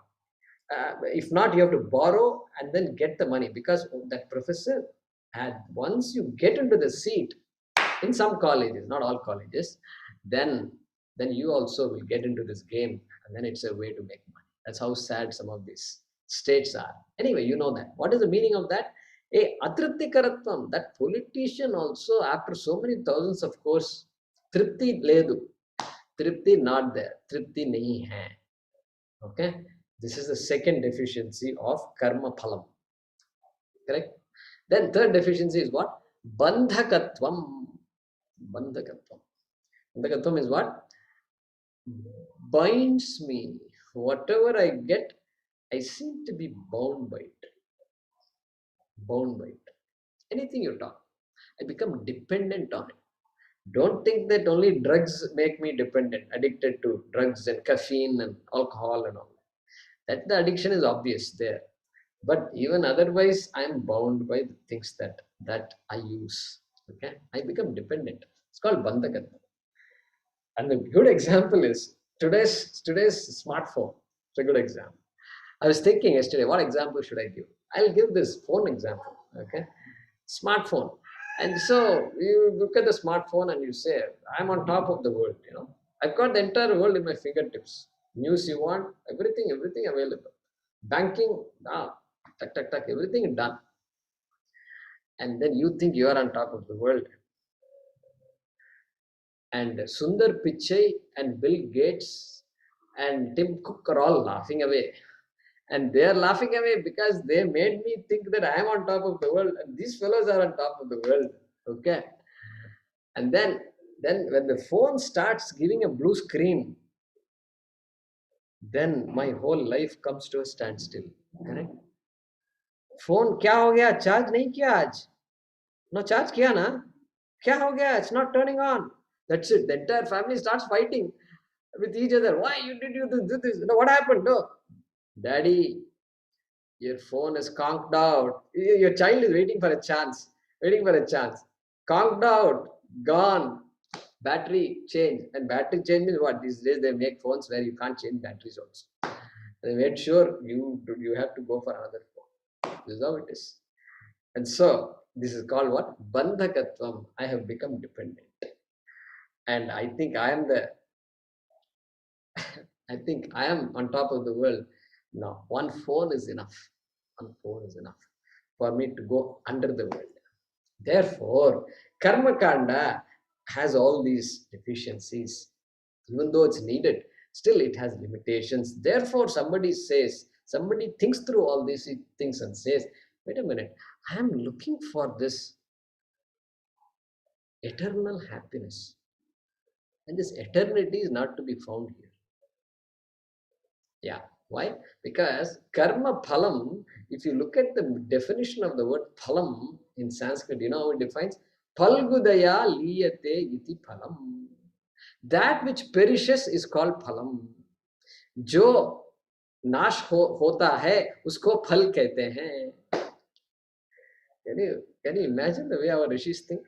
If not, you have to borrow and then get the money, because that professor once you get into the seat in some colleges, not all colleges, then you also will get into this game, and then it's a way to make money. That's how sad some of these states are. Anyway, you know that. What is the meaning of that? Atripti karatvam. That politician also, after so many thousands of course, tripti ledu. Tripti not there. Tripti nahi hai. Okay? This is the second deficiency of karma phalam. Correct? Then third deficiency is what? Bandhakatvam. Bandhakatvam. Bandhakatvam is what? Binds me. Whatever I get, I seem to be bound by it. Bound by it. Anything you talk, I become dependent on it. Don't think that only drugs make me dependent, addicted to drugs and caffeine and alcohol and all. That the addiction is obvious there. But even otherwise, I am bound by the things that I use. Okay, I become dependent. It's called bandhakatva. And the good example is today's smartphone. It's a good example. I was thinking yesterday, what example should I give? I'll give this phone example. Okay, smartphone. And so you look at the smartphone and you say, I'm on top of the world. I've got the entire world in my fingertips. News you want, everything available. Banking, everything done. And then you think you are on top of the world. And Sundar Pichai and Bill Gates and Tim Cook are all laughing away. And they are laughing away because they made me think that I am on top of the world, and these fellows are on top of the world. Okay. And then when the phone starts giving a blue screen, then my whole life comes to a standstill. Correct? Phone क्या हो गया? Charge नहीं किया आज? No, charge किया ना? क्या हो गया? It's not turning on. That's it. The entire family starts fighting with each other. Why did you do this? No, what happened? No, Daddy, your phone is conked out. Your child is waiting for a chance. Waiting for a chance. Conked out. Gone. Battery change. And battery change is what? These days they make phones where you can't change batteries also. They made sure you have to go for another phone. This is how it is. And so this is called what? Bandhakatvam. I have become dependent. And I think I am on top of the world. No, one phone is enough. One phone is enough for me to go under the world. Therefore, Karma Kanda has all these deficiencies. Even though it's needed, still it has limitations. Therefore, somebody thinks through all these things and says, wait a minute, I am looking for this eternal happiness. And this eternity is not to be found here. Yeah. Why? Because karma phalam, if you look at the definition of the word phalam in Sanskrit, you know how it defines? Phalgudaya liyate iti phalam. That which perishes is called phalam. जो नाश होता है उसको फल कहते हैं. Can you imagine the way our rishis think?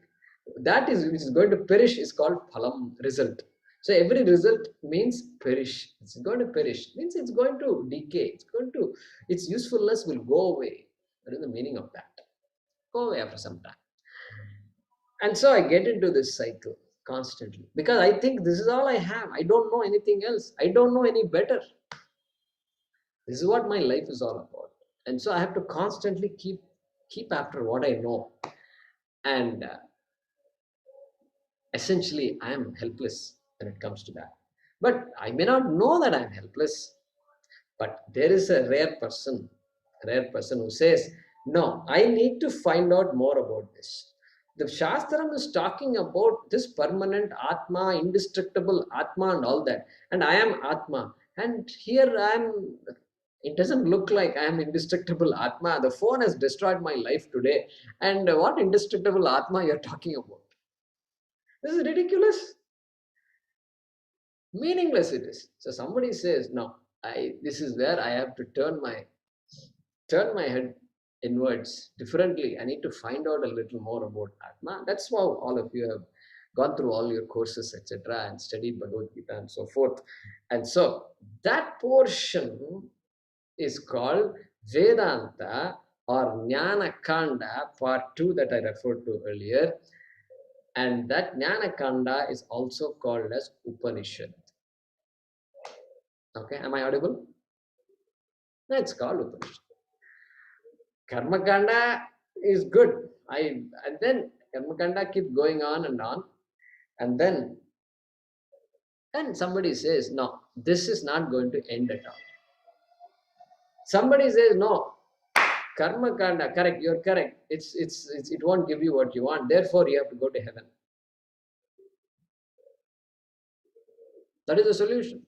That is which is going to perish is called phalam, result. So every result means perish. It's going to perish. Means it's going to decay. Its usefulness will go away. That is the meaning of that. Go away after some time. And so I get into this cycle constantly because I think this is all I have. I don't know anything else. I don't know any better. This is what my life is all about. And so I have to constantly keep after what I know. And essentially, I am helpless when it comes to that. But I may not know that I am helpless. But there is a rare person who says, no, I need to find out more about this. The Shastram is talking about this permanent Atma, indestructible Atma and all that. And I am Atma. And here it doesn't look like I am indestructible Atma. The phone has destroyed my life today. And what indestructible Atma you're talking about? This is ridiculous. Meaningless it is. So somebody says, no, this is where I have to turn my head inwards differently. I need to find out a little more about Atma. That's how all of you have gone through all your courses, etc., and studied Bhagavad Gita and so forth. And so that portion is called Vedanta or Jnana Kanda, part 2 that I referred to earlier. And that Jnana Kanda is also called as Upanishad. Okay, am I audible? That's called Upanishad. Karma Kanda is good. And then Karma Kanda keeps going on. And somebody says, no, this is not going to end at all. Somebody says, no, Karma Kanda, correct, you're correct. It won't give you what you want. Therefore, you have to go to heaven. That is the solution.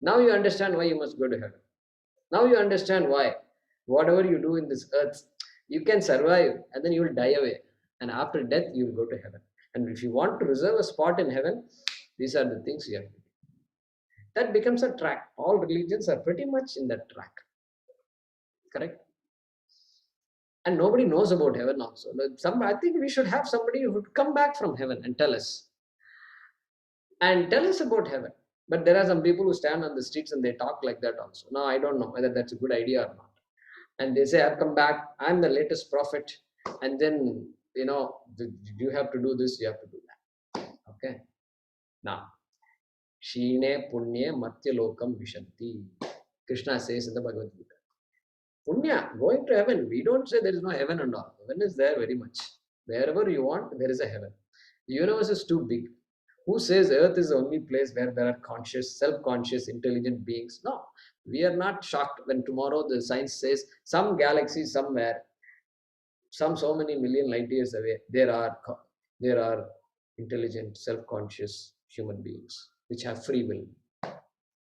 Now you understand why you must go to heaven. Now you understand why whatever you do in this earth, you can survive and then you will die away. And after death, you will go to heaven. And if you want to reserve a spot in heaven, these are the things you have to do. That becomes a track. All religions are pretty much in that track. Correct? And nobody knows about heaven also. I think we should have somebody who would come back from heaven and tell us. And tell us about heaven. But there are some people who stand on the streets and they talk like that also. Now, I don't know whether that's a good idea or not. And they say, I've come back, I'm the latest prophet. And then, you have to do this, you have to do that. Okay. Now, Shine Punye Matya Lokam Vishanti. Krishna says in the Bhagavad Gita. Punya, going to heaven. We don't say there is no heaven and all. Heaven is there very much. Wherever you want, there is a heaven. The universe is too big. Who says earth is the only place where there are conscious, self-conscious, intelligent beings? No, we are not shocked when tomorrow the science says some galaxy somewhere, so many million light years away, there are intelligent, self-conscious human beings which have free will.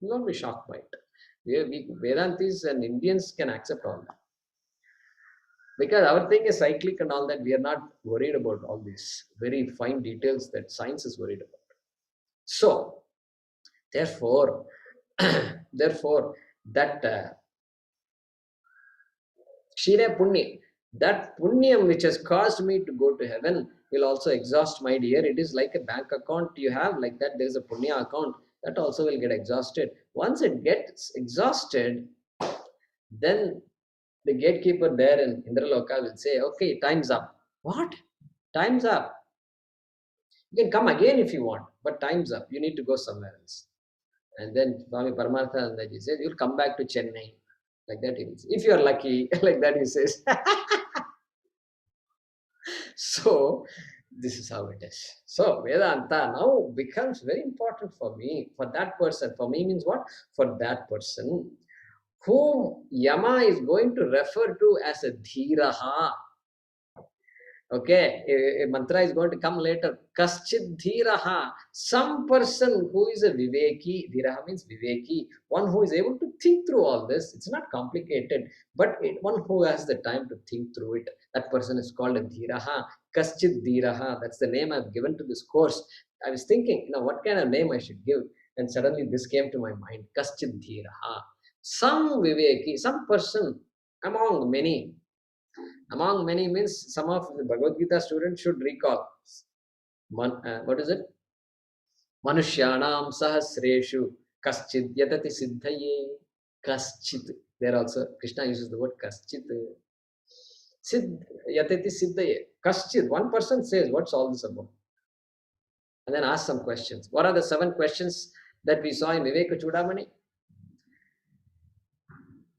You won't be shocked by it. Vedantis and Indians can accept all that. Because our thing is cyclic and all that. We are not worried about all these very fine details that science is worried about. So, therefore, therefore, that Shire Punya, that Punyam which has caused me to go to heaven will also exhaust, my dear. It is like a bank account you have, like that. There is a Punya account that also will get exhausted. Once it gets exhausted, then the gatekeeper there in Indraloka will say, okay, time's up. What? Time's up. You can come again if you want, but time's up. You need to go somewhere else. And then Swami Paramarthanandaji says, you'll come back to Chennai. Like that he will say. If you are lucky, like that he says. So, this is how it is. So, Vedanta now becomes very important for me, for that person. For me means what? For that person whom Yama is going to refer to as a Dhiraha. Okay, a mantra is going to come later. Kaschid Dhiraha. Some person who is a Viveki. Dhiraha means Viveki. One who is able to think through all this. It's not complicated, but one who has the time to think through it. That person is called a Dhiraha. Kaschid Dhiraha. That's the name I've given to this course. I was thinking, what kind of name I should give? And suddenly this came to my mind. Kaschid Dhiraha. Some Viveki, some person among many. Among many means some of the Bhagavad Gita students should recall. What is it? Manushyanam sahasreshu kaschid yatati siddhaye. Kaschid. There also Krishna uses the word kaschid. Yatati siddhaye. Kaschid. One person says, what's all this about? And then ask some questions. What are the 7 questions that we saw in Viveka Chudamani?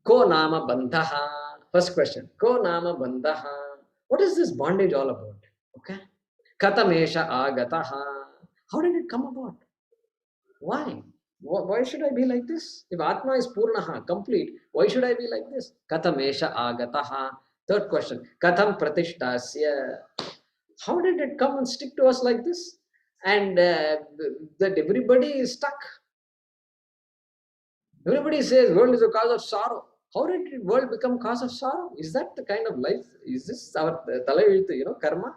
Ko nama bandhaha. First question. Ko nama bandhaha. What is this bondage all about? Okay. Kathamesha agataha. How did it come about? Why? Why should I be like this? If Atma is Purnaha, complete, why should I be like this? Kathamesha agataha. Third question. Katham pratisthasya. How did it come and stick to us like this? And that everybody is stuck. Everybody says world is a cause of sorrow. How did the world become cause of sorrow? Is that the kind of life? Is this our karma?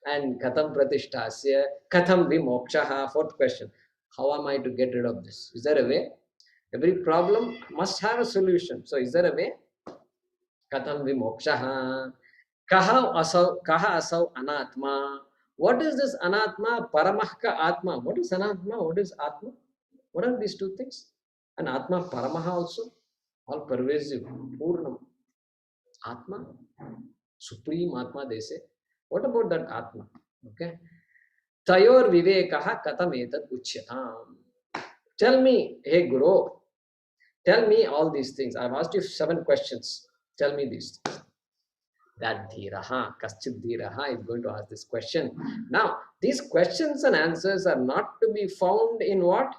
And katham pratisthasya, katham vimokshaha. Fourth question. How am I to get rid of this? Is there a way? Every problem must have a solution. So is there a way? Katham vimokshaha. Kaha asau anatma. What is this anatma? Paramahka atma. What is anatma? What is atma? What are these two things? And atma paramaha also. All pervasive, Purnam. Atma, supreme Atma, they say. What about that Atma? Okay. Tayor vivekaha katam etat uchyatam. Tell me, hey Guru, tell me all these things. I've asked you 7 questions. Tell me these things. That Dhiraha, Kaschid Dhiraha is going to ask this question. Now, these questions and answers are not to be found in what?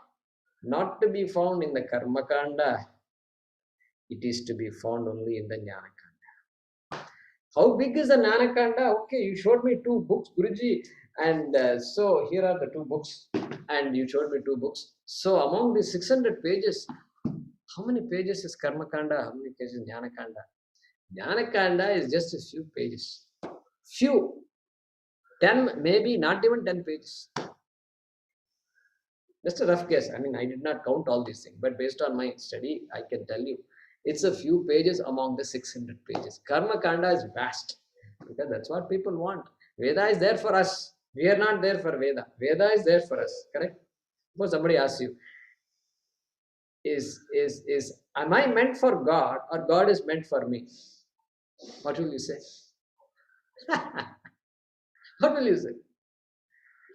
Not to be found in the Karma Kanda. It is to be found only in the Jnanakanda. How big is the Jnanakanda? Okay, you showed me 2 books, Guruji, and so here are the 2 books, and you showed me 2 books. So among the 600 pages, how many pages is Karma Kanda? How many pages is Jnanakanda? Jnanakanda is just a few pages. Few. 10, maybe not even 10 pages. Just a rough guess. I mean, I did not count all these things, but based on my study, I can tell you. It's a few pages among the 600 pages. Karma Kanda is vast because that's what people want. Veda is there for us. We are not there for Veda. Veda is there for us. Correct? Suppose somebody asks you, am I meant for God or God is meant for me? What will you say? What will you say?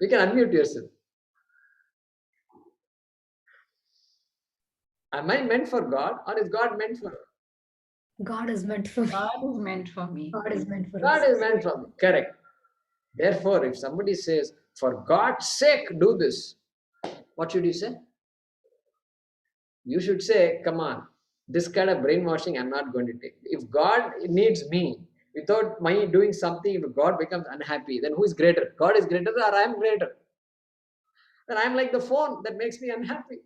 You can unmute yourself. Am I meant for God or is God meant for me? God is meant for me. God is meant for me. God is meant for God us. is meant for me. Correct. Therefore, if somebody says, for God's sake, do this, what should you say? You should say, come on, this kind of brainwashing I'm not going to take. If God needs me, without my doing something, if God becomes unhappy, then who is greater? God is greater or I am greater? Then I am like the phone that makes me unhappy.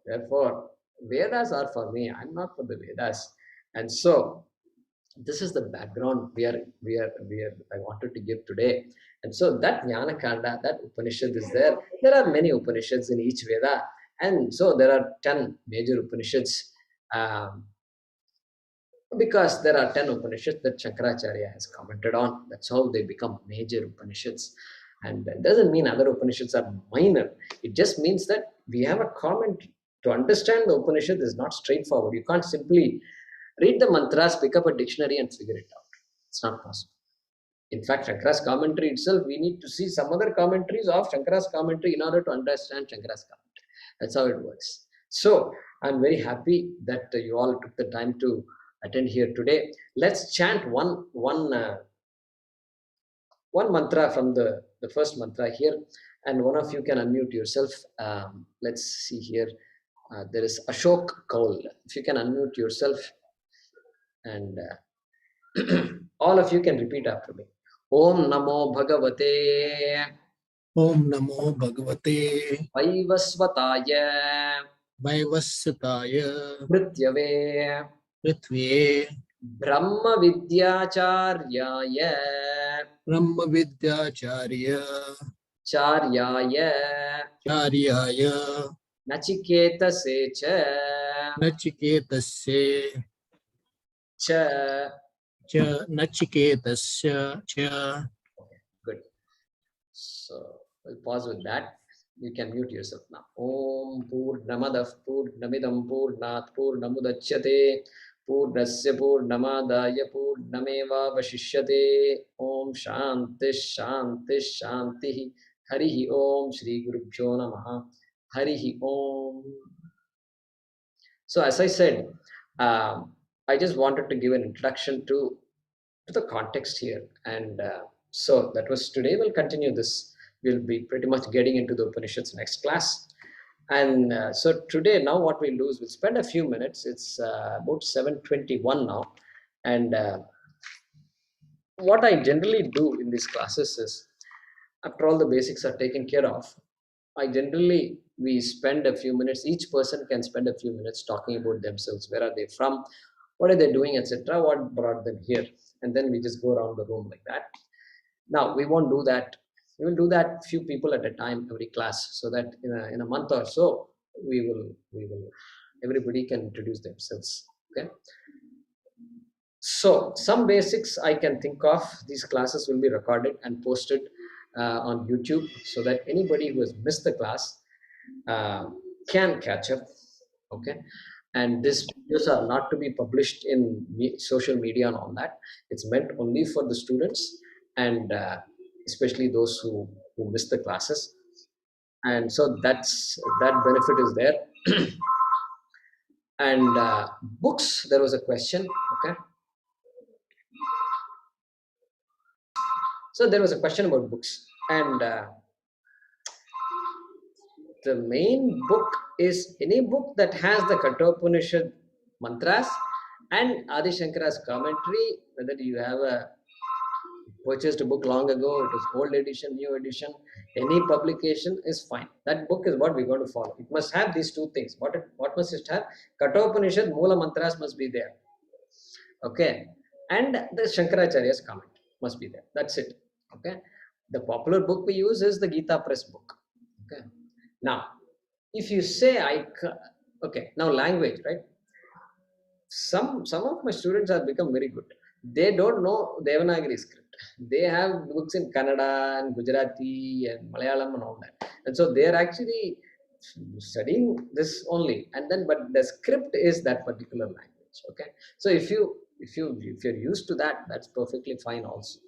Therefore, Vedas are for me. I'm not for the Vedas. And so, This is the background I wanted to give today. And so that Jnana Kanda, that Upanishad is there. There are many Upanishads in each Veda. And so there are 10 major Upanishads. Because there are 10 Upanishads that Shankaracharya has commented on. That's how they become major Upanishads. And that doesn't mean other Upanishads are minor. It just means that we have a comment. To understand the Upanishad is not straightforward. You can't simply read the mantras, pick up a dictionary and figure it out. It's not possible. In fact, Shankara's commentary itself, we need to see some other commentaries of Shankara's commentary in order to understand Shankara's commentary. That's how it works. So I'm very happy that you all took the time to attend here today. Let's chant one mantra from the first mantra here, and one of you can unmute yourself. Let's see here. There is Ashok Kaul. If you can unmute yourself, and all of you can repeat after me. Om Namo Bhagavate Om Namo Bhagavate Vaivasvataya Vaivasvataya Mrityave Prithve Brahma Vidyacharya Brahma Vidyacharya Charyaya Charyaya Nachiketase Nachiketasya cha. Nachiketasya cha. Good. So we'll pause with that. You can mute yourself now. Om Purnamadav Purnamidam Purnat Purnamudachyate Purnasya Purnamadaya Purnameva Vashishyate. Om Shanti Shanti Shanti. Harihi Om Shri Gurubhyo Namaha. Harihi Om. So as I said, I just wanted to give an introduction to the context here. And so that was today. We'll continue this. We'll be pretty much getting into the Upanishads next class. And so today, now what we'll do is we'll spend a few minutes. It's about 7:21 now. And what I generally do in these classes is, after all the basics are taken care of, we spend a few minutes, each person can spend a few minutes talking about themselves. Where are they from? What are they doing, etc.? What brought them here? And then we just go around the room like that. Now, we won't do that. We will do that few people at a time every class, so that in a month or so, everybody can introduce themselves. Okay. So some basics I can think of. These classes will be recorded and posted on YouTube, so that anybody who has missed the class can catch up. Okay. And these videos are not to be published in social media and all that. It's meant only for the students, and especially those who miss the classes. And so that benefit is there. And books, there was a question. Okay. So there was a question about books, and the main book is any book that has the Kathopanishad mantras and Adi Shankara's commentary. Whether you have purchased a book long ago, it is old edition, new edition, any publication is fine. That book is what we're going to follow. It must have these two things. What must it have? Kathopanishad Moola mantras must be there. Okay. And the Shankaracharya's comment must be there. That's it. Okay. The popular book we use is the Gita Press book. Okay. Now, if you say okay, now language, right? Some of my students have become very good. They don't know Devanagari script. They have books in Kannada and Gujarati and Malayalam and all that. And so they are actually studying this only. And then, but the script is that particular language. Okay. So if you're used to that, that's perfectly fine also.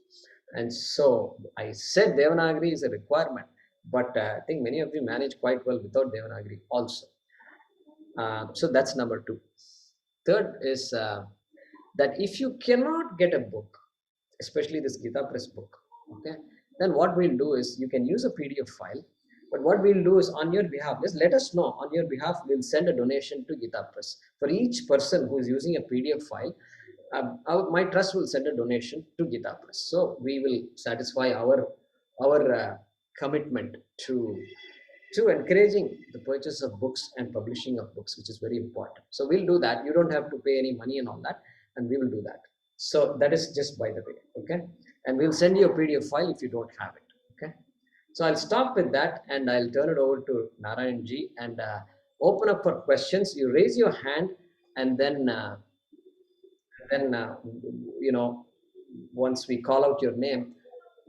And so I said Devanagari is a requirement, but I think many of you manage quite well without Devanagari also. So that's number 2. Third is that if you cannot get a book, especially this Gita Press book, okay, then what we'll do is you can use a PDF file. But what we'll do is on your behalf, just let us know on your behalf, we'll send a donation to Gita Press. For each person who is using a PDF file, my trust will send a donation to Gita Press. So we will satisfy our commitment to encouraging the purchase of books and publishing of books, which is very important. So we'll do that. You don't have to pay any money and all that, and we will do that. So that is just by the way, okay? And we'll send you a PDF file if you don't have it, okay? So I'll stop with that and I'll turn it over to Narayanji and open up for questions. You raise your hand and then you know, once we call out your name,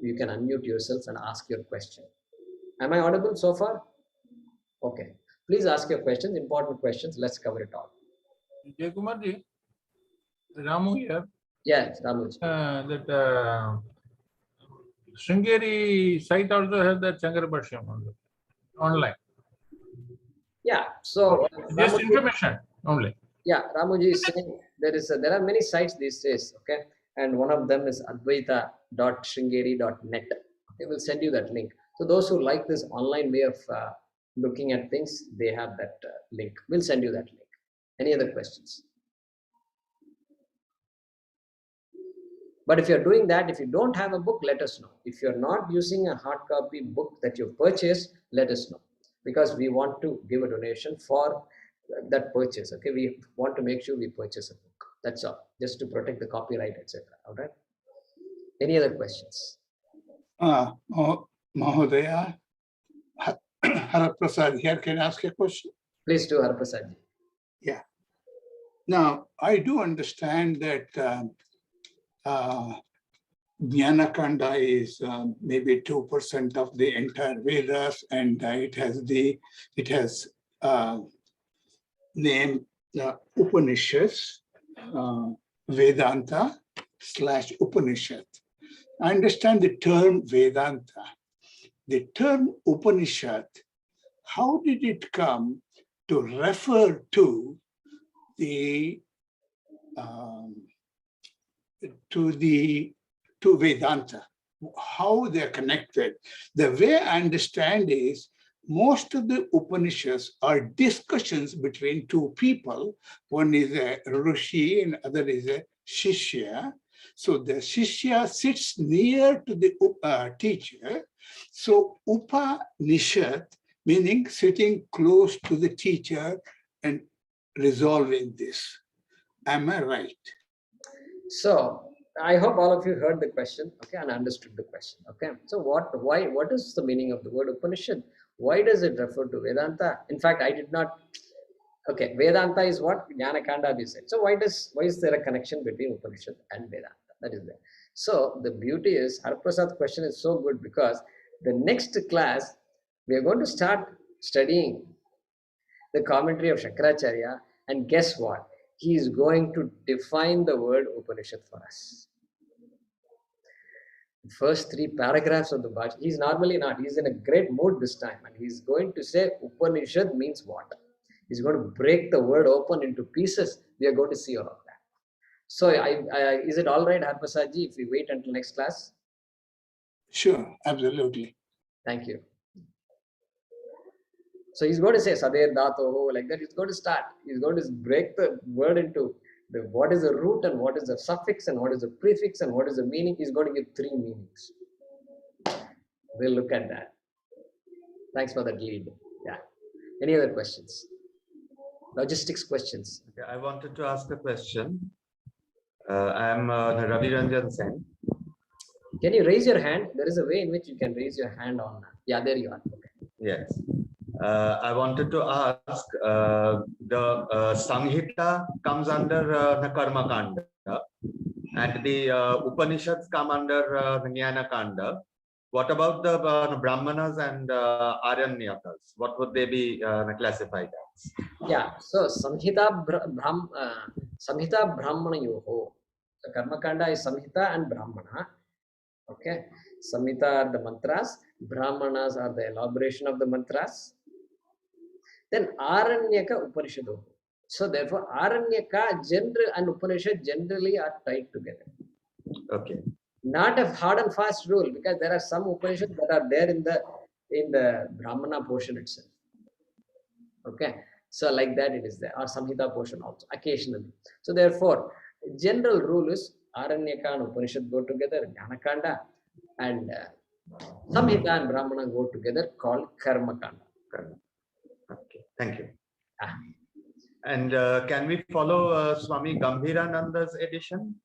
you can unmute yourself and ask your question. Am I audible so far? Okay. Please ask your questions, important questions. Let's cover it all. Jayakumar ji, Ramu here. Yes, Ramuji. That Sringeri site also has that Shankara Bhashyam online. Yeah. So Just information only. yeah, Ramuji is saying there are many sites these days, okay, and one of them is advaita.sringeri.net. Okay, we'll send you that link. So those who like this online way of looking at things, they have that link. We'll send you that link. Any other questions? But if you're doing that, if you don't have a book, let us know. If you're not using a hard copy book that you've purchased, let us know, because we want to give a donation for that purchase. Okay, we want to make sure we purchase a book. That's all, just to protect the copyright, etc. All right. Any other questions? Mahodaya, Haraprasad here. Can I ask a question? Please do, Haraprasad. Yeah. Now, I do understand that Jnanakanda is maybe 2% of the entire Vedas, and it has name Upanishads, Vedanta / Upanishad. I understand the term Vedanta. The term Upanishad, how did it come to refer to Vedanta? How they're connected? The way I understand is most of the Upanishads are discussions between two people. One is a Rishi and other is a Shishya. So the Shishya sits near to the teacher. So Upanishad, meaning sitting close to the teacher and resolving this. Am I right? So I hope all of you heard the question, okay, and understood the question. Okay. So what is the meaning of the word Upanishad? Why does it refer to Vedanta? In fact, I did not. Okay, Vedanta is what Jnanakanda we said. So why is there a connection between Upanishad and Vedanta? That is there. So the beauty is, Haraprasad's question is so good, because the next class we are going to start studying the commentary of Shankaracharya, and guess what? He is going to define the word Upanishad for us. The first 3 paragraphs of the Bhashya, he's normally not, he's in a great mood this time, and he's going to say Upanishad means what? He's going to break the word open into pieces. We are going to see all of that. So is it all right, Harpasaji, if we wait until next class? Sure, absolutely. Thank you. So he's going to say Sader Dhatoho, like that. He's going to start. He's going to break the word into what is the root and what is the suffix and what is the prefix and what is the meaning. He's going to give 3 meanings. We'll look at that. Thanks for that lead. Yeah. Any other questions? Logistics questions. Okay, I wanted to ask a question. I am Ravi Ranjan Sen. Can you raise your hand? There is a way in which you can raise your hand on. Yeah, there you are. Okay. Yes. I wanted to ask, the Samhita comes under the Karma Kanda, and the Upanishads come under the Jnana Kanda. What about the Brahmanas and Aranyakas? What would they be classified as? Yeah, so Samhita Brahmana Yoho. So Karma Kanda is Samhita and Brahmana. Okay. Samhita are the mantras, Brahmanas are the elaboration of the mantras. Then Aranyaka Upanishado. So therefore Aranyaka general and Upanishad generally are tied together. Okay. Not a hard and fast rule, because there are some Upanishads that are there in the Brahmana portion itself. Okay. So like that it is there, or Samhita portion also, occasionally. So therefore, general rule is Aranyaka and Upanishad go together, Jnanakanda and Samhita and Brahmana go together, called Karma Kanda. Okay, thank you. And can we follow Swami Gambhirananda's edition?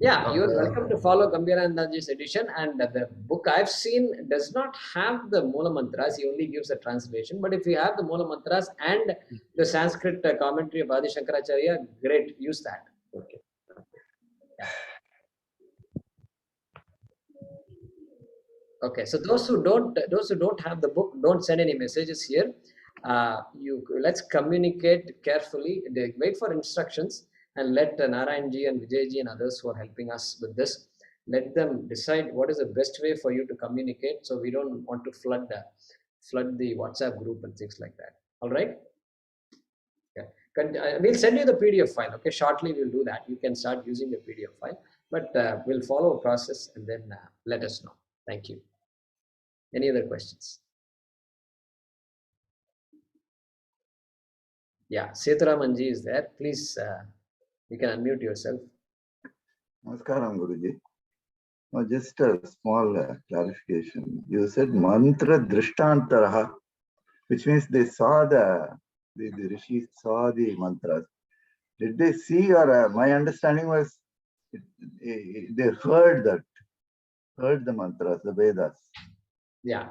Yeah, you are welcome to follow Gambhiranandaji's edition. And the book I've seen does not have the Mula Mantras. He only gives a translation. But if you have the Mula Mantras and the Sanskrit commentary of Adi Shankaracharya, great, use that. Okay. Yeah. Okay, so those who don't have the book, don't send any messages here. Let's communicate carefully. They wait for instructions and let Narayanji and Vijayji and others who are helping us with this, let them decide what is the best way for you to communicate. So we don't want to flood the WhatsApp group and things like that. All right. Yeah. We'll send you the PDF file. Okay, shortly we'll do that. You can start using the PDF file, but we'll follow a process and then let us know. Thank you. Any other questions? Yeah, Seturamanji is there. Please, you can unmute yourself. Namaskaram, Guruji. Just a small clarification. You said mantra drishtantaraha, which means they saw the rishis saw the mantras. Did they see, or my understanding was they heard the mantras, the Vedas. Yeah.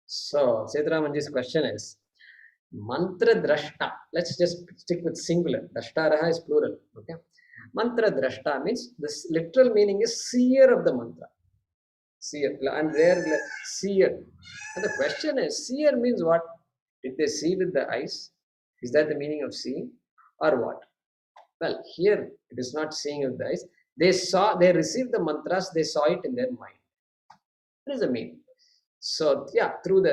So Seturamanji's question is mantra drashta. Let's just stick with singular. Drashtaraha is plural. Okay. Mantra drashta means this literal meaning is seer of the mantra. Seer. And there seer. And the question is, seer means what? Did they see with the eyes? Is that the meaning of seeing? Or what? Well, here it is not seeing with the eyes. They received the mantras, they saw it in their mind. What is the meaning? So yeah, through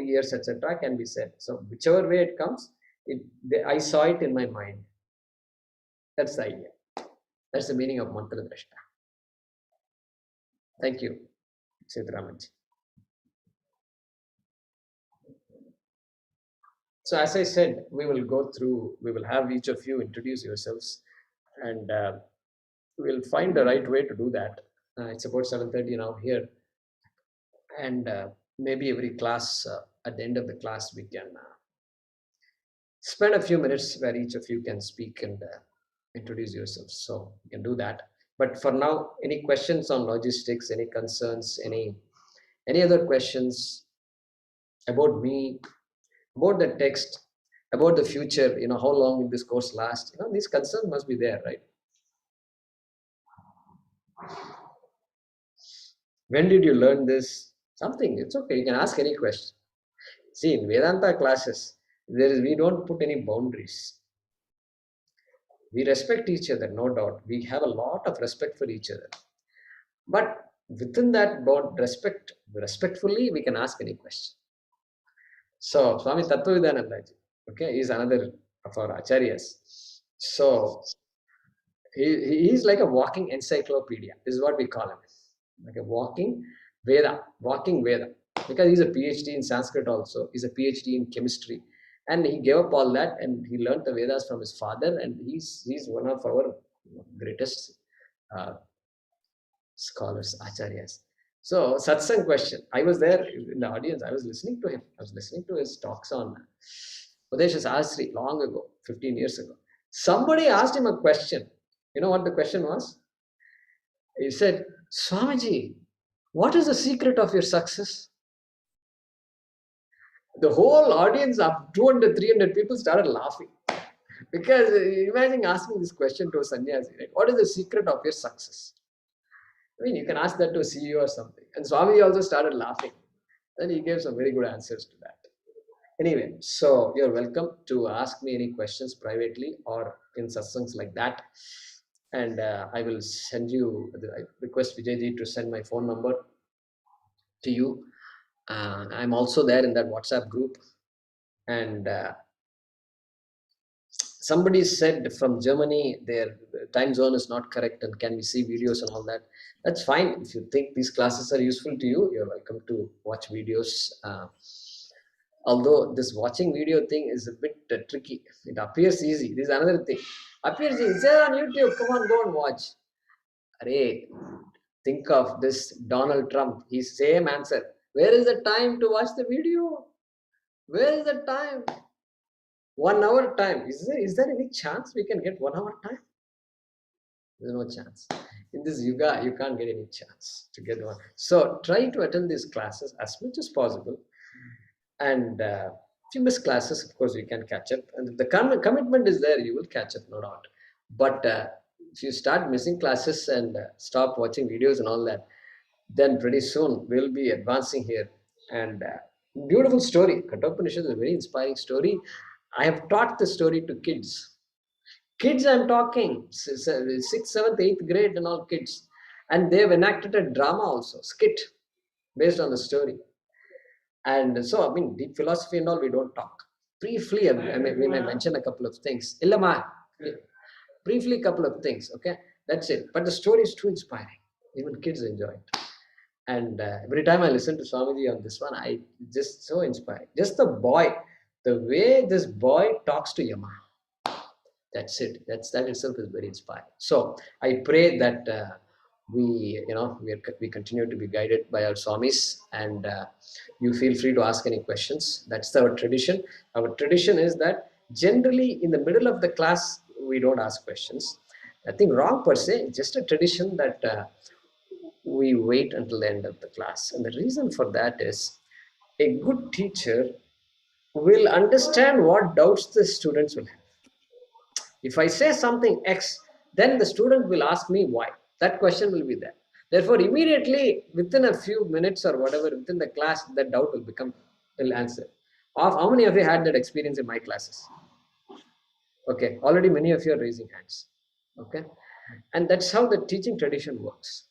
ears, etc., can be said. So whichever way it comes, I saw it in my mind. That's the idea. That's the meaning of mantra drashta. Thank you, Siddharamanji. So as I said, we will have each of you introduce yourselves, and we'll find the right way to do that. It's about 7:30 now here, and maybe every class, at the end of the class, we can spend a few minutes where each of you can speak and introduce yourselves. So you can do that. But for now, any questions on logistics, any concerns, any other questions about me, about the text, about the future, how long will this course last? These concerns must be there, right? When did you learn this? Something, it's okay. You can ask any question. See, in Vedanta classes, we don't put any boundaries. We respect each other, no doubt. We have a lot of respect for each other. But within that respectfully, we can ask any question. So, Swami Tattvavidanandaji, okay, is another of our acharyas. So, he is like a walking encyclopedia. This is what we call him. Like a walking Veda. Because he's a PhD in Sanskrit also. He's a PhD in chemistry. And he gave up all that and he learned the Vedas from his father. And he's one of our greatest scholars, acharyas. So, satsang question. I was there in the audience. I was listening to him. I was listening to his talks on Upadesha Sahasri long ago, 15 years ago. Somebody asked him a question. You know what the question was? He said, Swamiji, what is the secret of your success? The whole audience of 200, 300 people started laughing. Because imagine asking this question to a sannyasi, right? What is the secret of your success? I mean, you can ask that to a CEO or something. And Swami also started laughing. Then he gave some very good answers to that. Anyway, so you're welcome to ask me any questions privately or in satsangs like that. And I will send you, I request Vijayji to send my phone number to you. I'm also there in that WhatsApp group. And somebody said from Germany, their time zone is not correct and can we see videos and all that. That's fine. If you think these classes are useful to you, you're welcome to watch videos. Although this watching video thing is a bit tricky. It appears easy. This is another thing. Appears easy. It's there on YouTube. Come on, go and watch. Array, think of this Donald Trump. His same answer. Where is the time to watch the video? Where is the time? 1 hour time. Is there any chance we can get 1 hour time? There's no chance. In this yuga, you can't get any chance to get one. So try to attend these classes as much as possible. And if you miss classes, of course, you can catch up. And if the commitment is there, you will catch up, no doubt. But if you start missing classes and stop watching videos and all that, then pretty soon we'll be advancing here. And beautiful story. Kathopanishad is a very inspiring story. I have taught the story to kids. Kids, I'm talking 6th, 7th, 8th grade and all kids. And they've enacted a drama also, skit, based on the story. And so, I mean, deep philosophy and all, we don't talk. Briefly, I mention a couple of things. Briefly, a couple of things, okay? That's it. But the story is too inspiring. Even kids enjoy it. And every time I listen to Swamiji on this one, I just so inspired. Just the boy, the way this boy talks to Yama. That's it. That itself is very inspiring. So I pray that we continue to be guided by our Swamis, and you feel free to ask any questions. That's our tradition. Our tradition is that generally in the middle of the class, we don't ask questions. Nothing wrong per se, just a tradition that we wait until the end of the class. And the reason for that is a good teacher will understand what doubts the students will have. If I say something X, then the student will ask me why. That question will be there. Therefore, immediately within a few minutes or whatever, within the class, that doubt will answer. How many of you had that experience in my classes? Okay, already many of you are raising hands. Okay, and that's how the teaching tradition works.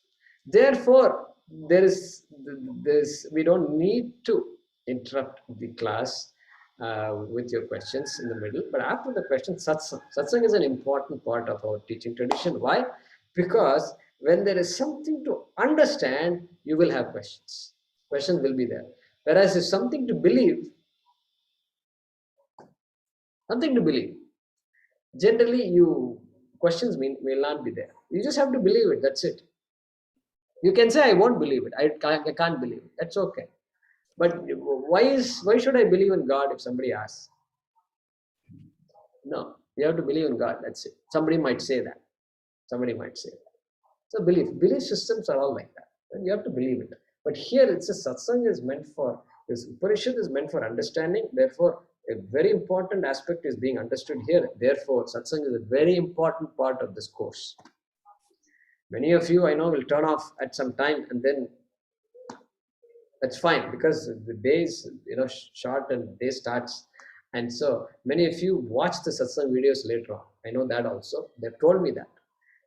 Therefore, we don't need to interrupt the class with your questions in the middle. But after the question, satsang is an important part of our teaching tradition. Why? Because when there is something to understand, you will have questions. Questions will be there. Whereas if something to believe, generally questions will not be there. You just have to believe it. That's it. You can say, I won't believe it. I can't believe it. That's okay. But why should I believe in God if somebody asks? No, you have to believe in God. That's it. Somebody might say that. So belief systems are all like that. And you have to believe it. But here it's a satsang is meant for, this Upanishad is meant for understanding. Therefore, a very important aspect is being understood here. Therefore, satsang is a very important part of this course. Many of you, I know, will turn off at some time, and then that's fine, because the day is short and day starts. And so many of you watch the satsang videos later on. I know that also. They've told me that.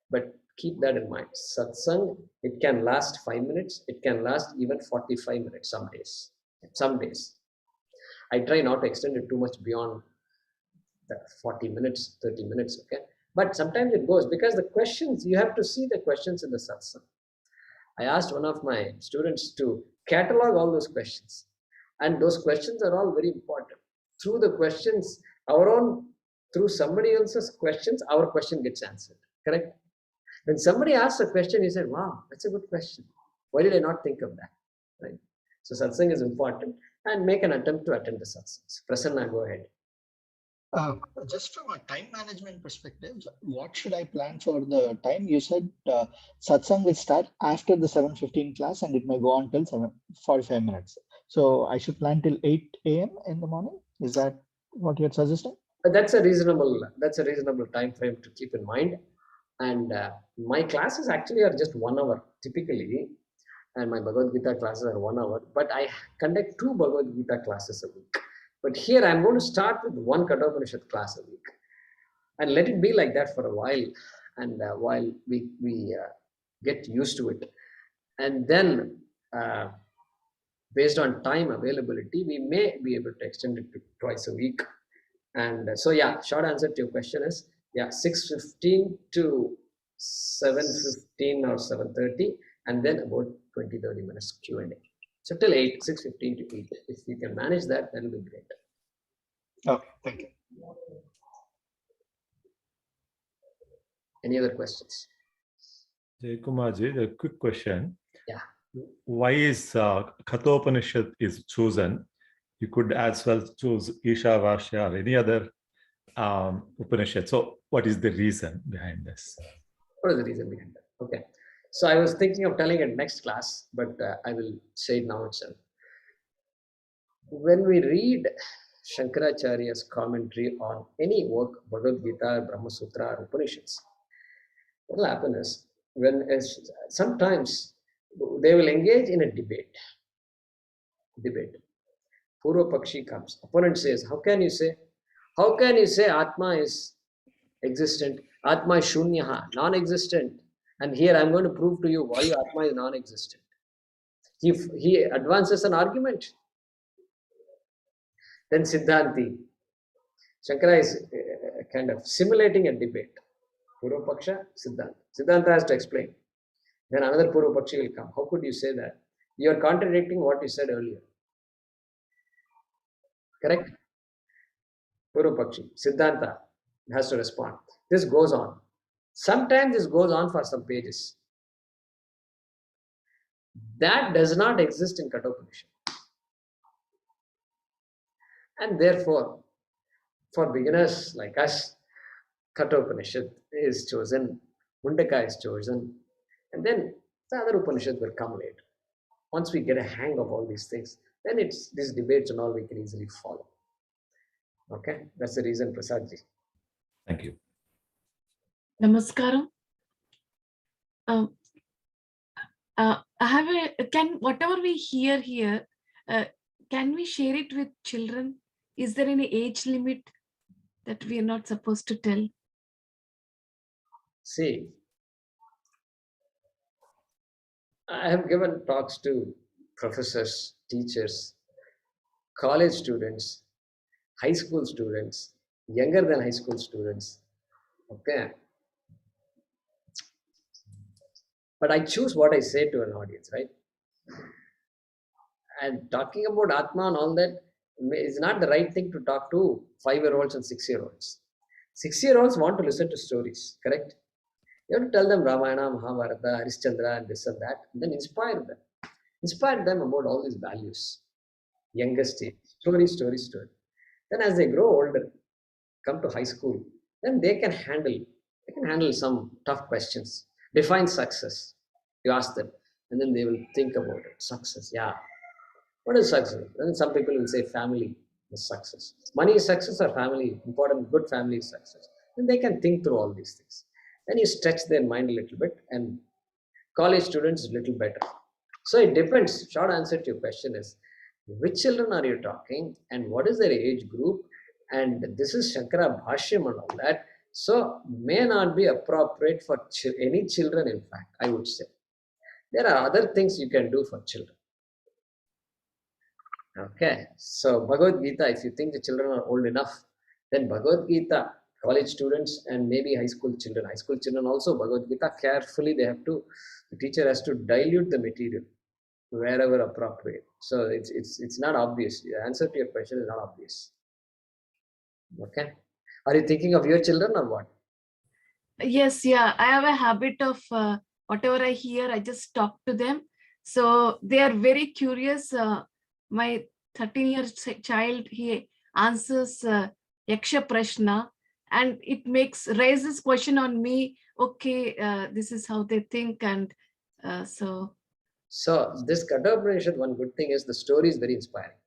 But keep that in mind. Satsang, it can last 5 minutes. It can last even 45 minutes some days. Some days. I try not to extend it too much beyond the 40 minutes, 30 minutes, okay? But sometimes it goes, because the questions, you have to see the questions in the satsang. I asked one of my students to catalog all those questions. And those questions are all very important. Through the questions, through somebody else's questions, our question gets answered, correct? When somebody asks a question, he said, wow, that's a good question. Why did I not think of that, right? So satsang is important, and make an attempt to attend the satsangs. Prasanna, go ahead. Just from a time management perspective, what should I plan for the time? You said satsang will start after the 7:15 class and it may go on till 7:45 minutes. So I should plan till 8 a.m. in the morning. Is that what you're suggesting? That's a reasonable time frame to keep in mind. And my classes actually are just 1 hour typically, and my Bhagavad Gita classes are 1 hour. But I conduct 2 Bhagavad Gita classes a week. But here I'm going to start with 1 Katha Upanishad class a week, and let it be like that for a while, and while we get used to it. And then based on time availability, we may be able to extend it to twice a week. And so yeah, short answer to your question is, yeah, 6:15 to 7:15 or 7:30, and then about 20-30 minutes Q&A. So till 8, 6:15 to 8. If you can manage that, that'll be great. Okay, thank you. Any other questions? Jayakumar ji, a quick question. Yeah. Why is Kathopanishad is chosen? You could as well choose Ishavasya or any other Upanishad. So what is the reason behind this? What is the reason behind that? Okay. So I was thinking of telling it next class, but I will say it now itself. When we read Shankaracharya's commentary on any work, Bhagavad Gita, Brahma Sutra, or Upanishads, what will happen is, sometimes they will engage in a debate. Purva Pakshi comes. Opponent says, how can you say Atma is existent? Atma is Shunyaha, non-existent. And here I'm going to prove to you why Atma is non-existent. He advances an argument. Then Siddhanti. Shankara is kind of simulating a debate. Purva Paksha, Siddhanta. Siddhanta has to explain. Then another Purva Pakshi will come. How could you say that? You are contradicting what you said earlier. Correct? Purva Pakshi, Siddhanta has to respond. This goes on. Sometimes this goes on for some pages. That does not exist in Kathopanishad. And therefore, for beginners like us, Kathopanishad is chosen, Muktika is chosen, and then the other Upanishads will come later. Once we get a hang of all these things, then it's these debates and all we can easily follow. Okay, that's the reason, Prasadji. Thank you. Namaskaram. I have whatever we hear here, can we share it with children? Is there any age limit that we are not supposed to tell? See, I have given talks to professors, teachers, college students, high school students, younger than high school students. Okay. But I choose what I say to an audience, right? And talking about Atma and all that is not the right thing to talk to 5-year-olds and 6-year-olds. 6-year-olds want to listen to stories, correct? You have to tell them Ramayana, Mahabharata, Harishchandra, and this and that, and then inspire them. Inspire them about all these values. Youngest age, story. Then as they grow older, come to high school, then they can handle some tough questions. Define success. You ask them, and then they will think about it. Success, yeah. What is success? Then some people will say family is success. Money is success or family, important, good family is success. Then they can think through all these things. Then you stretch their mind a little bit, and college students a little better. So it depends. Short answer to your question is, which children are you talking and what is their age group? And this is Shankara Bhashyam and all that. So may not be appropriate for any children, in fact, I would say. There are other things you can do for children. Okay, so Bhagavad Gita, if you think the children are old enough, then Bhagavad Gita, college students and maybe high school children also, Bhagavad Gita, carefully the teacher has to dilute the material wherever appropriate. So it's not obvious. The answer to your question is not obvious. Okay. Are you thinking of your children or what? Yes, yeah. I have a habit of whatever I hear, I just talk to them. So they are very curious. My 13-year child, he answers Yaksha Prashna, and it raises question on me. Okay, this is how they think, and so. So this Katha Upanishad, one good thing is the story is very inspiring.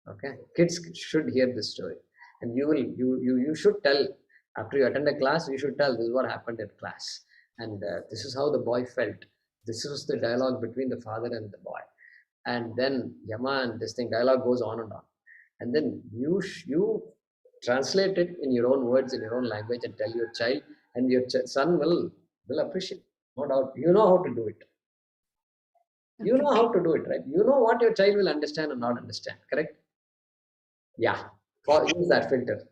Okay, kids should hear this story, and you should tell after you attend a class. You should tell this is what happened in class, and this is how the boy felt. This was the dialogue between the father and the boy, and then Yama and this thing dialogue goes on, and then you translate it in your own words, in your own language, and tell your child, and your son will appreciate, no doubt. You know how to do it. You know how to do it, right? You know what your child will understand and not understand, correct? Yeah, use that filter.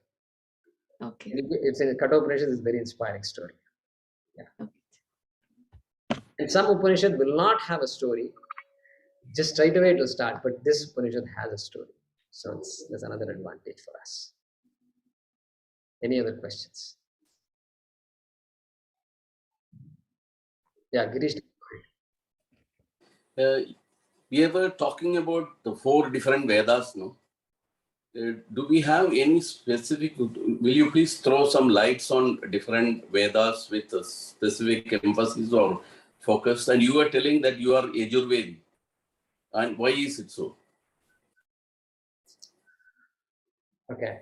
Okay. It's in Katha Upanishad is a very inspiring story. Yeah. Okay. And some Upanishad will not have a story. Just straight away it will start, but this Upanishad has a story. So there's another advantage for us. Any other questions? Yeah, Girish. We were talking about the 4 different Vedas, no? Do we have any specific, will you please throw some lights on different Vedas with a specific emphasis or focus? And you were telling that you are Yajurveda. And why is it so? Okay.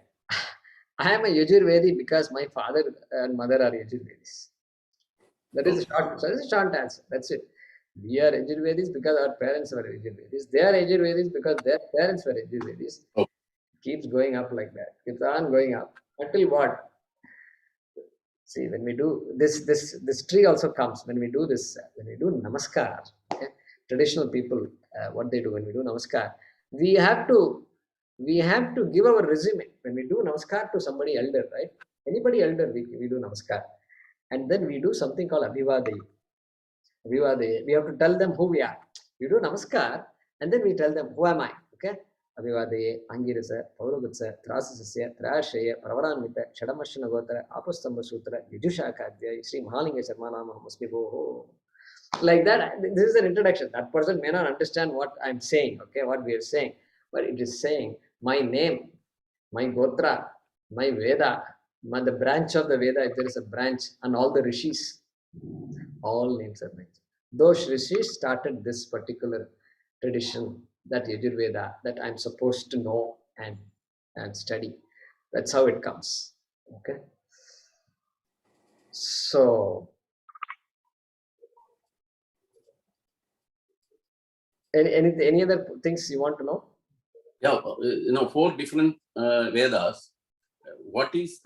I am a Yajurvedi because my father and mother are Yajurvedis. That is a short answer. That's it. We are Yajurvedis because our parents were Yajurvedis. They are Yajurvedis because their parents were Yajurvedis. Okay. Keeps going up like that. It's on going up. Until what? See, when we do this tree also comes when we do this, when we do namaskar. Okay? Traditional people, what they do when we do namaskar, we have to give our resume. When we do namaskar to somebody elder, right? Anybody elder, we do namaskar. And then we do something called Abhivadaya. Abhivadaya. We have to tell them who we are. We do namaskar and then we tell them, who am I? Okay? Abhivadaya, Angirasa, Paurugutsa, Trasasasya, Trashaya, Pravaranvita, Shadamashana Gotara, Apostamba Sutra, Vidushakadhyaya, Sri Mahalinga Sharmanama Masmigo. Like that, this is an introduction. That person may not understand what I'm saying, okay, what we are saying. But it is saying, my name, my Gotra, my Veda, the branch of the Veda, if there is a branch, and all the rishis, all names are mentioned. Those rishis started this particular tradition, that Yajurveda, that I'm supposed to know and study. That's how it comes. Okay. So, any other things you want to know? Yeah, 4 different Vedas. What is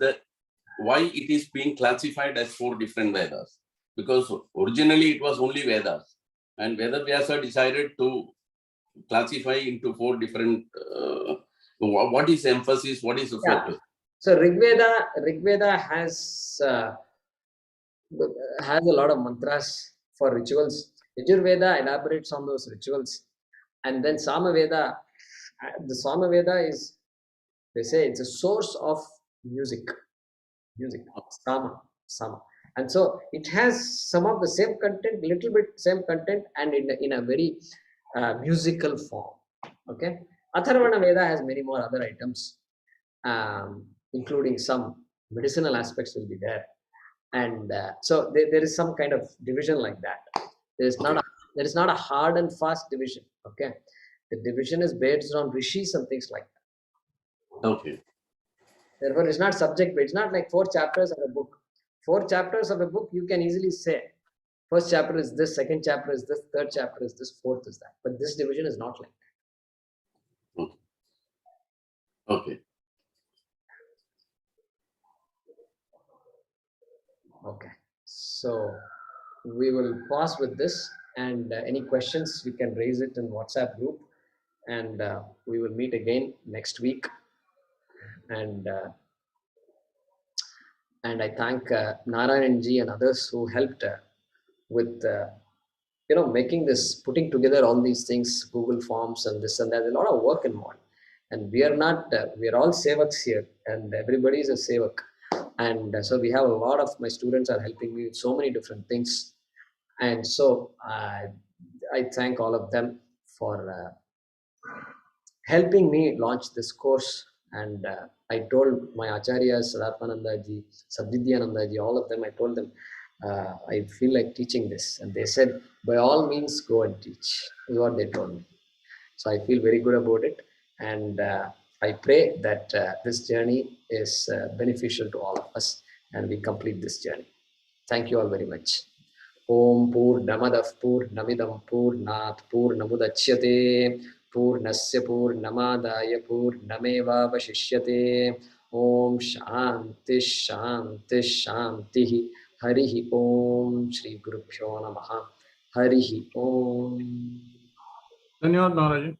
why it is being classified as 4 different Vedas? Because originally it was only Vedas, and Veda Vyasa decided to classify into 4 different. What is emphasis? What is the focus? So Rigveda has a lot of mantras for rituals. Yajurveda elaborates on those rituals, and then Samaveda. The Samaveda is, they say, it's a source of music, Sama. And so it has some of the same content, little bit same content, and in a very musical form. Okay. Atharvana Veda has many more other items, including some medicinal aspects will be there. And so there is some kind of division like that. There is not a hard and fast division. Okay. The division is based on rishis and things like that. Okay. Therefore, it's not subject based. It's not like 4 chapters of a book. 4 chapters of a book, you can easily say, first chapter is this, second chapter is this, third chapter is this, fourth is that. But this division is not like that. Okay. Okay. So we will pause with this, and any questions you can raise it in WhatsApp group, and we will meet again next week. And I thank Narayanji and others who helped with making this, putting together all these things, Google Forms and this and that. There's a lot of work involved, and we are not. We are all sevaks here, and everybody is a sevak. And so we have a lot of my students are helping me with so many different things, and so I thank all of them for helping me launch this course. And I told my acharyas, Sadatmanandaji, Sadvidyanandaji, all of them, I told them, I feel like teaching this. And they said, by all means, go and teach, is what they told me. So I feel very good about it. And I pray that this journey is beneficial to all of us, and we complete this journey. Thank you all very much. Om Purnamadav Purnamidam Purnat Purnamudachyate Purnasya Purnamadaya Purnamevavashishyate. Om Shanti Shanti Shanti. Harihi Om. Shri Gurubhyo Namaha. Harihi Om. Dhanyawad Maharaji.